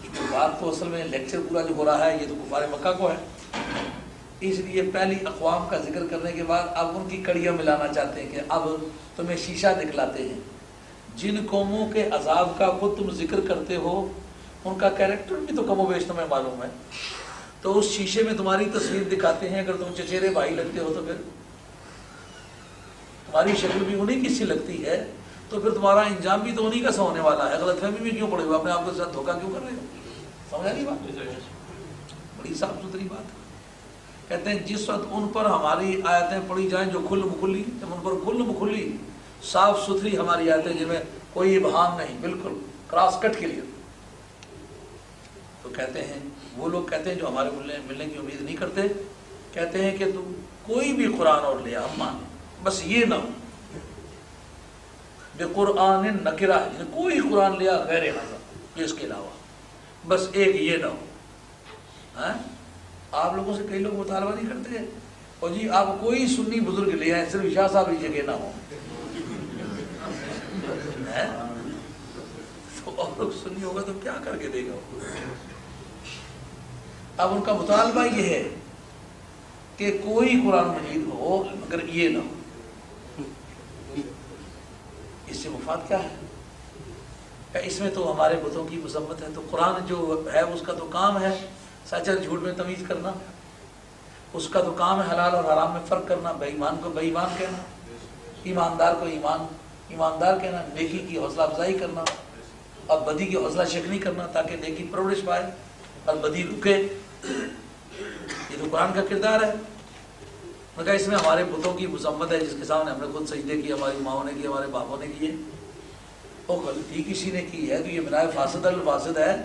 چونکہ بات تو اصل میں لیکچر پورا جو ہو رہا ہے یہ تو کفار مکہ کو ہے، اس لیے پہلی اقوام کا ذکر کرنے کے بعد اب ان کی کڑیاں ملانا چاہتے ہیں کہ اب تمہیں شیشہ دکھلاتے ہیں۔ جن قوموں کے عذاب کا خود تم ذکر کرتے ہو ان کا کیریکٹر بھی تو کم و بیش تمہیں معلوم ہے، تو اس شیشے میں تمہاری تصویر دکھاتے ہیں۔ اگر تم چچیرے بھائی لگتے ہو تو پھر تمہاری شکل بھی انہی کی سی لگتی ہے، تو پھر تمہارا انجام بھی تو انہی کا سا ہونے والا ہے۔ غلط فہمی میں کیوں پڑے ہو، اپنے آپ کے ساتھ دھوکہ کیوں کر رہے ہو؟ سمجھا نہیں بات؟ بڑی صاف ستھری بات ہے۔ کہتے ہیں جس وقت ان پر ہماری آیتیں پڑھی جائیں جو کھل مکھلی، جب ان پر کھل مکھلی صاف ستھری ہماری آیتیں جن میں کوئی ابہام نہیں، بالکل کراس کٹ کے لیے، تو کہتے ہیں وہ لوگ کہتے ہیں جو ہمارے ملنے کی امید نہیں کرتے، کہتے ہیں کہ تم کوئی بھی قرآن اور لیا ہم مانیں، بس یہ نہ ہو بے قرآن نکرہ، کوئی قرآن لیا غیر حضر یہ اس کے علاوہ، بس ایک یہ نہ ہو۔ آپ لوگوں سے کئی لوگ مطالبہ نہیں کرتے اور جی آپ کوئی سنی بزرگ لے آئیں صرف شاہ صاحب کی جگہ نہ ہو، تو اور لوگ سنی ہوگا تو کیا کر کے دے گا؟ اب ان کا مطالبہ یہ ہے کہ کوئی قرآن مجید ہو مگر یہ نہ ہو۔ اس سے مفاد کیا ہے؟ اس میں تو ہمارے بتوں کی مذمت ہے، تو قرآن جو ہے اس کا تو کام ہے سچ اور جھوٹ میں تمیز کرنا، اس کا تو کام ہے حلال اور حرام میں فرق کرنا، بے ایمان کو بے ایمان کہنا، ایماندار کو ایماندار کہنا، نیکی کی حوصلہ افزائی کرنا اور بدی کی حوصلہ شکنی کرنا تاکہ نیکی پرورش پائے اور بدی رکے۔ یہ تو قرآن کا کردار ہے۔ میں کہا اس میں ہمارے بتوں کی مذمت ہے جس کے سامنے ہم نے خود سجدے کی، ہماری ماؤں نے کی، ہمارے باپوں نے کیے، وہ غلطی کسی نے کی ہے تو یہ بنائے فاسد الفاسد ہے۔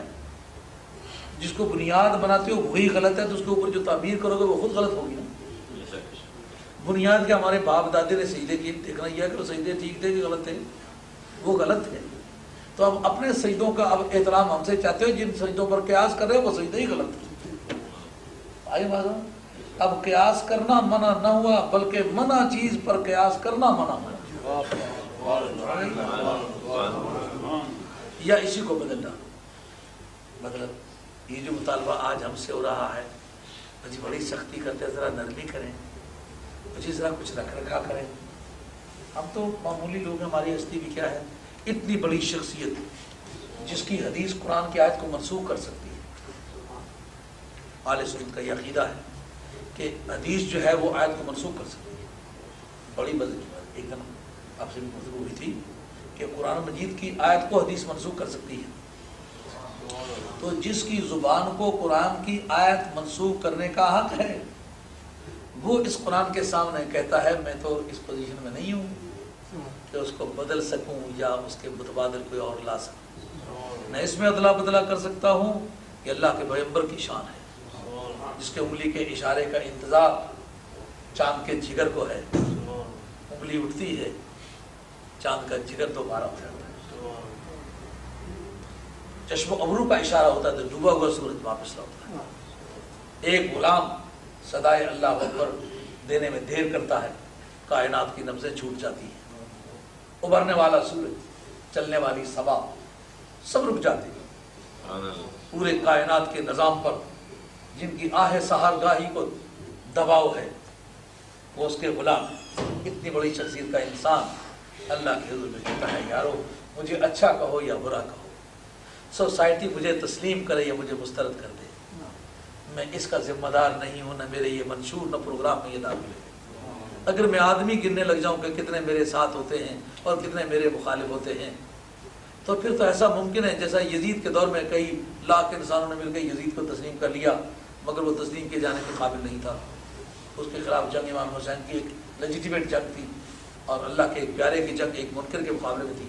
جس کو بنیاد بناتے ہو وہی غلط ہے تو اس کے اوپر جو تعمیر کرو گے وہ خود غلط ہوگی نا۔ بنیاد کے ہمارے باپ دادے نے سجدے کیے، دیکھنا یہ ہے کہ وہ سجدے ٹھیک تھے کہ غلط تھے، وہ غلط ہے۔ تو اب اپنے سجدوں کا اب احترام ہم سے چاہتے ہو، جن سجدوں پر قیاس کر رہے ہو وہ سجدے ہی غلط ہے۔ آئے بازا اب قیاس کرنا منع نہ ہوا بلکہ منع چیز پر قیاس کرنا منع ہوا، یا اسی کو بدلنا۔ مطلب یہ جو مطالبہ آج ہم سے ہو رہا ہے، مجھے بڑی سختی کرتے ہیں، ذرا نرمی کریں، مجھے ذرا کچھ رکھ رکھا کریں۔ ہم تو معمولی لوگ ہیں، ہماری ہستی بھی کیا ہے؟ اتنی بڑی شخصیت جس کی حدیث قرآن کی آیت کو منسوخ کر سکتی ہے۔ اہل سنت کا یہ عقیدہ ہے کہ حدیث جو ہے وہ آیت کو منسوخ کر سکتی ہے۔ بڑی مزے کی بات، ایک دم آپ سے بھی گفتگو ہوئی تھی کہ قرآن مجید کی آیت کو حدیث منسوخ کر سکتی ہے۔ تو جس کی زبان کو قرآن کی آیت منسوخ کرنے کا حق ہے، وہ اس قرآن کے سامنے کہتا ہے میں تو اس پوزیشن میں نہیں ہوں کہ اس کو بدل سکوں یا اس کے متبادل کوئی اور لا سکوں، میں اس میں ادلا بدلا کر سکتا ہوں۔ یہ اللہ کے پیغمبر کی شان ہے، جس کے انگلی کے اشارے کا انتظار چاند کے جگر کو ہے، انگلی اٹھتی ہے چاند کا جگر دوبارہ ہو جاتا ہے، چشم و ابرو کا اشارہ ہوتا ہے تو ڈوبا ہوا سورج واپس لوٹتا ہے۔ ایک غلام صدائے اللہ اکبر دینے میں دیر کرتا ہے، کائنات کی نبضیں چھوٹ جاتی ہیں، ابھرنے والا سورج، چلنے والی سبا، سب رک جاتے ہیں۔ پورے کائنات کے نظام پر جن کی آہ سحر گاہی کو دباؤ ہے، وہ اس کے غلام، اتنی بڑی شخصیت کا انسان اللہ کے حضور میں کہتا ہے یارو مجھے اچھا کہو یا برا کہو، سوسائٹی مجھے تسلیم کرے یا مجھے مسترد کر دے، میں اس کا ذمہ دار نہیں ہوں، نہ میرے یہ منشور نہ پروگرام میں یہ داخل ہے۔ اگر میں آدمی گننے لگ جاؤں کہ کتنے میرے ساتھ ہوتے ہیں اور کتنے میرے مخالف ہوتے ہیں، تو پھر تو ایسا ممکن ہے جیسا یزید کے دور میں کئی لاکھ انسانوں نے مل کے یزید کو تسلیم کر لیا، مگر وہ تسلیم کیے جانے کے قابل نہیں تھا۔ اس کے خلاف جنگ امام حسین کی ایک لیجیٹیمیٹ جنگ تھی، اور اللہ کے ایک پیارے کی جنگ ایک منکر کے مقابلے میں تھی۔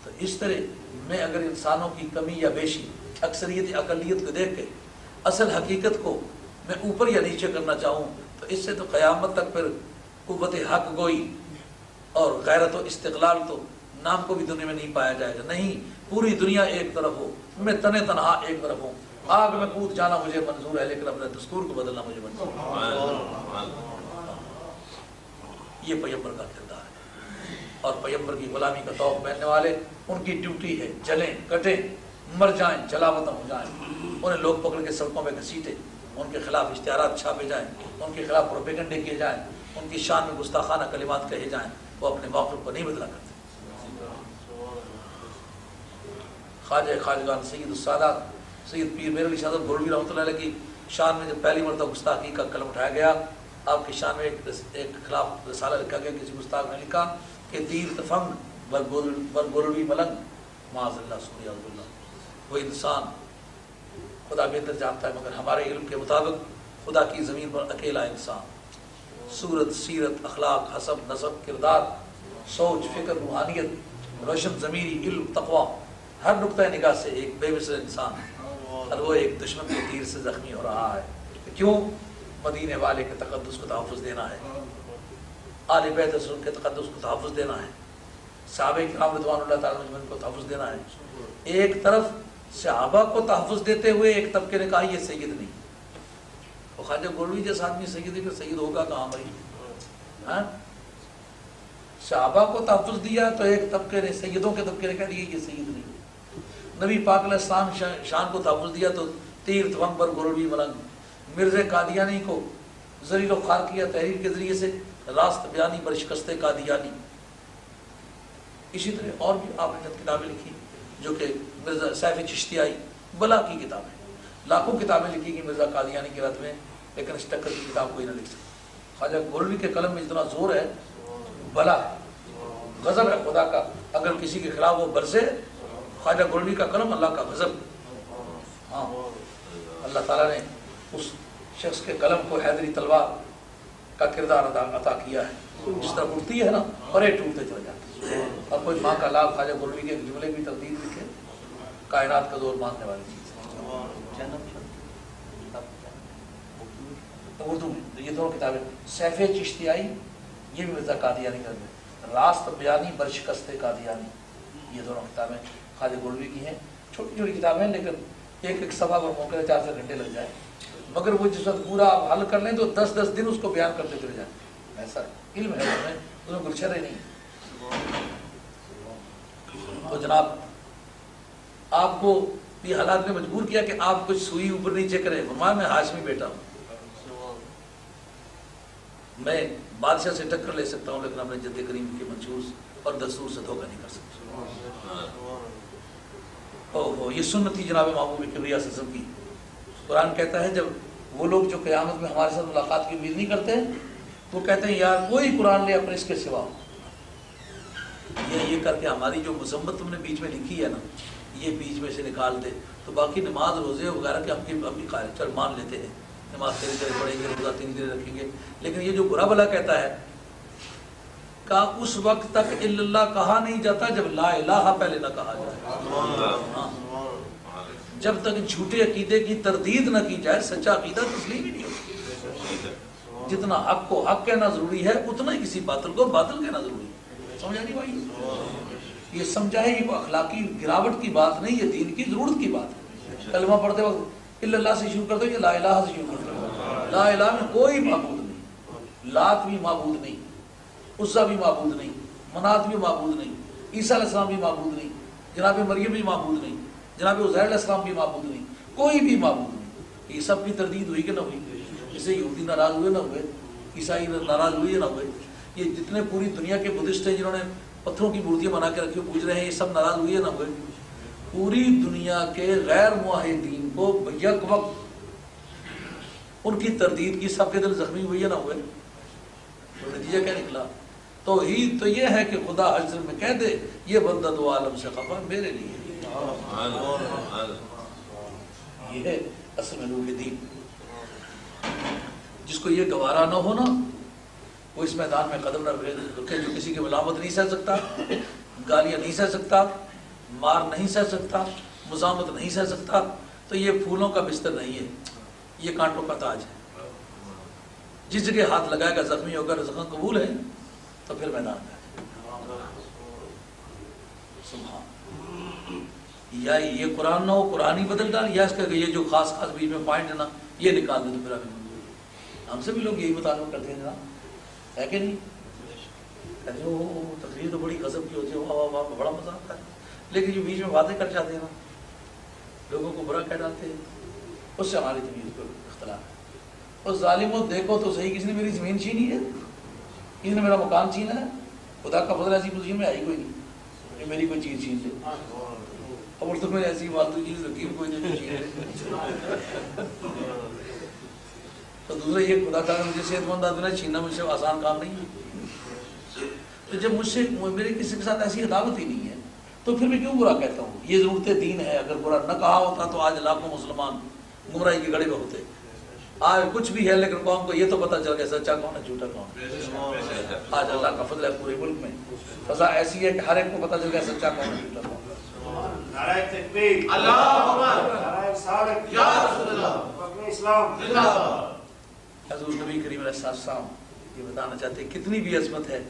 تو اس طرح میں اگر انسانوں کی کمی یا بیشی، اکثریت یا اقلیت کو دیکھ کے اصل حقیقت کو میں اوپر یا نیچے کرنا چاہوں، تو اس سے تو قیامت تک پھر قوت حق گوئی اور غیرت و استقلال تو نام کو بھی دنیا میں نہیں پایا جائے گا۔ نہیں، پوری دنیا ایک طرف ہو، میں تنہ تنہا ایک طرف ہوں، آگ میں کود جانا مجھے منظور ہے، لیکن اپنے دستور کو بدلنا مجھے منظور ہے۔ یہ پیغمبر کا کردار ہے، اور پیغمبر کی غلامی کا توق پہننے والے، ان کی ڈیوٹی ہے جلیں کٹیں مر جائیں جلا وطن ہو جائیں، انہیں لوگ پکڑ کے سڑکوں میں گھسیٹیں، ان کے خلاف اشتہارات چھاپے جائیں، ان کے خلاف پروپیگنڈے کیے جائیں، ان کی شان میں گستاخانہ کلمات کہے جائیں، وہ اپنے موقف کو نہیں بدلا کرتے۔ خواجہ خواجگان سید السادات سید پیر میر علی شاہ صاحب گولوی رحمۃ اللہ علیہ کی شان میں جب پہلی مرتبہ گستاخی کا قلم اٹھایا گیا، آپ کی شان میں ایک خلاف رسالہ لکھا گیا، کسی گستاخ نے لکھا کہ تیر تفنگ بر گولوی ملنگ معاذ اللہ سوریہ اللہ، وہ انسان خدا بہتر جانتا ہے، مگر ہمارے علم کے مطابق خدا کی زمین پر اکیلا انسان، صورت سیرت اخلاق حسب نسب کردار سوچ فکر روحانیت روشن ضمیری علم تقوی ہر نقطہ نگاہ سے ایک بے مثل انسان ہے، اور وہ ایک دشمن کے تیر سے زخمی ہو رہا ہے۔ کیوں؟ مدینے والے کے تقدس کو تحفظ دینا ہے، آل بیت رسول کے تقدس کو تحفظ دینا ہے، صحابہ کرام رضوان اللہ تعالیٰ عنہم کو تحفظ دینا ہے۔ ایک طرف صحابہ کو تحفظ دیتے ہوئے ایک طبقے نے کہا یہ سید نہیں، وہ خواجہ گولوی جیسا آدمی سید ہے، پھر سید ہوگا کہاں بھائی؟ ہاں، صحابہ کو تحفظ دیا تو ایک طبقے نے، سیدوں کے طبقے نے کہہ دیا یہ سید نہیں۔ نبی پاک علیہ السلام شان کو تحفظ دیا تو تیر تفنگ پر گولوی ملنگ۔ مرزا قادیانی کو ذلیل و خوار کیا تحریر کے ذریعے سے، راست بیانی پر شکست قادیانی۔ اسی طرح اور بھی آپ نے کتابیں لکھی جو کہ مرزا سیف چشتیائی بلا کی کتابیں، لاکھوں کتابیں لکھی گئی مرزا قادیانی کے رد میں، لیکن اس ٹکر کی کتاب کوئی نہ لکھ سکتا۔ خواجہ گولوی کے قلم میں اتنا زور ہے، بلا غضب ہے خدا کا، اگر کسی کے خلاف وہ برسے، خواجہ گولوی کا قلم اللہ کا غضب۔ ہاں، اللہ تعالیٰ نے اس شخص کے قلم کو حیدری تلوار کا کردار عطا کیا ہے، جس طرح اٹھتی ہے نا پرے ٹوٹتے چلے جاتے ہیں۔ اور کوئی ماں کا لال خواجہ گولوی کے جملے بھی تبدیل لکھے، کائنات کا زور ماننے والی چیز ہے۔ اردو میں یہ دونوں کتابیں، سیف چشتیائی یہ بھی مرزا قادیانی کا ہے، راست بیانی برشکست قادیانی، یہ دونوں کتابیں خواجہ گولوی کی ہیں۔ چھوٹی چھوٹی کتابیں ہیں، لیکن ایک ایک صفحہ پر ممکن ہے 4 گھنٹے لگ جائے، مگر وہ جس وقت پورا آپ حل کر لیں تو 10 دن اس کو بیان کرتے چلے جائیں، ایسا علم ہے اس میں گلچرے نہیں۔ تو جناب آپ کو یہ حالات نے مجبور کیا کہ آپ کچھ سوئی اوپر نیچے کریں۔ فرمایا میں ہاشمی بیٹا ہوں، میں بادشاہ سے ٹکر لے سکتا ہوں، لیکن اپنے جد کریم کے منشور اور دستور سے دھوکہ نہیں کر سکتا۔ یہ سنت تھی جناب محبوب کبریا کی۔ قرآن کہتا ہے جب وہ لوگ جو قیامت میں ہمارے ساتھ ملاقات کی امید نہیں کرتے وہ کہتے ہیں یار کوئی قرآن لے اپنے اس کے سوا، یہ کر کے ہماری جو مذمت تم نے بیچ میں لکھی ہے نا یہ بیچ میں سے نکال دے، تو باقی نماز روزے وغیرہ کے اپنی قائل چل مان لیتے ہیں، نماز تیرے تیرے پڑھیں گے، روزہ 3 دن رکھیں گے، لیکن یہ جو برا بلا کہتا ہے کہ اس وقت تک الا اللہ کہا نہیں جاتا جب لا الہ پہلے نہ کہا جائے، جب تک جھوٹے عقیدے کی تردید نہ کی جائے سچا عقیدہ تسلیم ہی نہیں ہوتا۔ جتنا حق کو حق کہنا ضروری ہے اتنا ہی کسی باطل کو باطل کہنا ضروری ہے، سمجھا نہیں بھائی؟ یہ سمجھائے یہ اخلاقی گراوٹ کی بات نہیں، یہ دین کی ضرورت کی بات ہے۔ کلمہ پڑھتے وقت الا اللہ سے شروع کرتے ہو، یہ لا الہ سے شروع کرتے ہو۔ لا الہ میں کوئی معبود نہیں، لات بھی معبود نہیں، عزا بھی معبود نہیں، منات بھی معبود نہیں، عیسیٰ علیہ السلام بھی معبود نہیں، جناب مریم بھی معبود نہیں، جناب عزیر علیہ السلام بھی معبود نہیں، کوئی بھی معبود نہیں۔ یہ سب کی تردید ہوئی کہ نہ ہوئی؟ اس سے یہودی ناراض ہوئے نہ ہوئے، عیسائی ناراض ہوئے یا نہ ہوئے؟ یہ جتنے پوری دنیا کے بدھسٹ ہیں جنہوں نے پتھروں کی مورتیاں بنا کے رکھی پوج رہے ہیں، یہ سب ناراض ہوئے یا نہ ہوئے؟ پوری دنیا کے غیر موحدین کو یک وقت ان کی تردید کی سب کے دل زخمی ہوئی یا نہ ہوئے؟ تو نتیجہ کیا نکلا؟ توحید تو یہ ہے کہ خدا حشر میں کہہ دے یہ بندہ دو عالم سے خفا میرے لیے، یہ ہے اصل میں نور دین۔ جس کو یہ گوارا نہ ہونا وہ اس میدان میں قدم نہ رکھے، جو کسی کی ملامت نہیں سہ سکتا، گالیاں نہیں سہ سکتا، مار نہیں سہ سکتا، مزاحمت نہیں سہ سکتا، تو یہ پھولوں کا بستر نہیں ہے، یہ کانٹوں کا تاج ہے۔ جس جگہ ہاتھ لگائے گا زخمی ہوگا، زخم قبول ہے تو پھر میدان میں سبحان، یا یہ قرآن نہ ہو قرآن ہی بدل ڈال، یا اس کا یہ جو خاص خاص بیچ میں پوائنٹ ہے نا یہ نکال دے تو پھر ابھی منظور۔ ہم سے بھی لوگ یہی مطالبہ کرتے ہیں جناب، ہے کہ نہیں؟ کہتے ہیں وہ تقریر تو بڑی غضب کی ہوتی ہے، واہ واہ واہ بڑا مزہ آتا ہے، لیکن جو بیچ میں باتیں کر جاتے ہیں نا لوگوں کو برا کہہ ڈالتے ہیں، اس سے ہماری تمیز پر اختلاف ہے۔ اس ظالموں دیکھو تو صحیح، کسی نے میری زمین چھینی ہے، کسی نے میرا مکان چھینا ہے؟ خدا کا فضل ایسی پوزیشن میں آئی کوئی نہیں کہ میری کوئی چیز چھین لے، اور تو میں ایسی فالتو چیز رکھی کوئی نہیں چھین لے۔ تو دوسرا یہ خدا تعالیٰ مجھے صحت مند آدمی چھیننا مجھ سے آسان کام نہیں ہے۔ تو جب مجھ سے میرے کسی کے ساتھ ایسی عداوت ہی نہیں ہے تو پھر میں کیوں برا کہتا ہوں؟ یہ ضرورت دین ہے، اگر برا نہ کہا ہوتا تو آج لاکھوں مسلمان گمراہی کے گڑھے میں ہوتے۔ آج کچھ بھی ہے لیکن قوم کو یہ تو پتہ چل گیا سچا کون ہے جھوٹا کون ہے۔ آج اللہ کا فضل ہے پورے ملک میں فضا ایسی ہے کہ ہر ایک کو پتہ چل گیا سچا کون ہے جھوٹا کون ہے۔ نعرہ تکبیر، اللہ اکبر، نعرہ رسالت، یا رسول اللہ، حکم اسلام زندہ باد۔ حضور نبی کریم علیہ السلام یہ بتانا چاہتے ہیں کتنی بھی عظمت ہے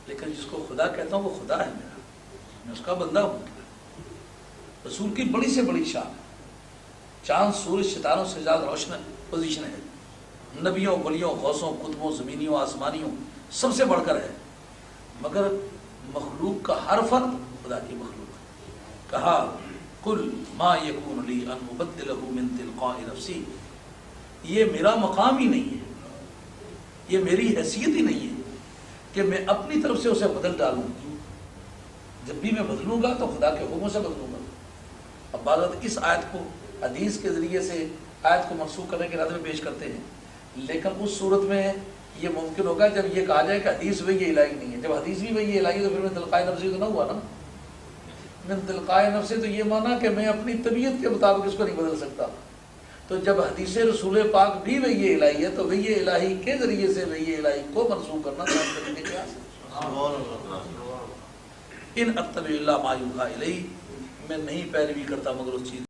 لیکن جس کو خدا کہتا ہوں وہ خدا ہے میرا، میں اس کا بندہ ہوں۔ رسول کی بڑی سے بڑی شان ہے، چاند سورج ستاروں سے زیادہ روشن پوزیشن ہے، نبیوں ولیوں غوثوں کتبوں زمینیوں آسمانیوں سب سے بڑھ کر ہے، مگر مخلوق کا ہر فرد خدا کی مخلوق ہے۔ کہا کل ما یکون لی ان ابدلہ من تلقاء نفسی، یہ میرا مقام ہی نہیں ہے، یہ میری حیثیت ہی نہیں ہے کہ میں اپنی طرف سے اسے بدل ڈالوں، جب بھی میں بدلوں گا تو خدا کے حکم سے بدلوں گا۔ اب بعض اس آیت کو حدیث کے ذریعے سے آیت کو منسوخ کرنے کے ارادے میں پیش کرتے ہیں، لیکن اس صورت میں یہ ممکن ہوگا جب یہ کہا جائے کہ حدیث وہی الہی نہیں ہے۔ جب حدیث بھی وہی الہی ہے تو پھر من تلقاء نفسی تو نہ ہوا نا، من تلقاء نفسی تو یہ مانا کہ میں اپنی طبیعت کے مطابق اس کو نہیں بدل سکتا۔ تو جب حدیث رسول پاک بھی وہی الہی ہے تو وہی الہی کے ذریعے سے وہی الہی کو منسوخ کرنا طریقے کیا ہے؟ ان اتبع الا ما یوحی الی، میں نہیں پیروی کرتا مگر اس چیز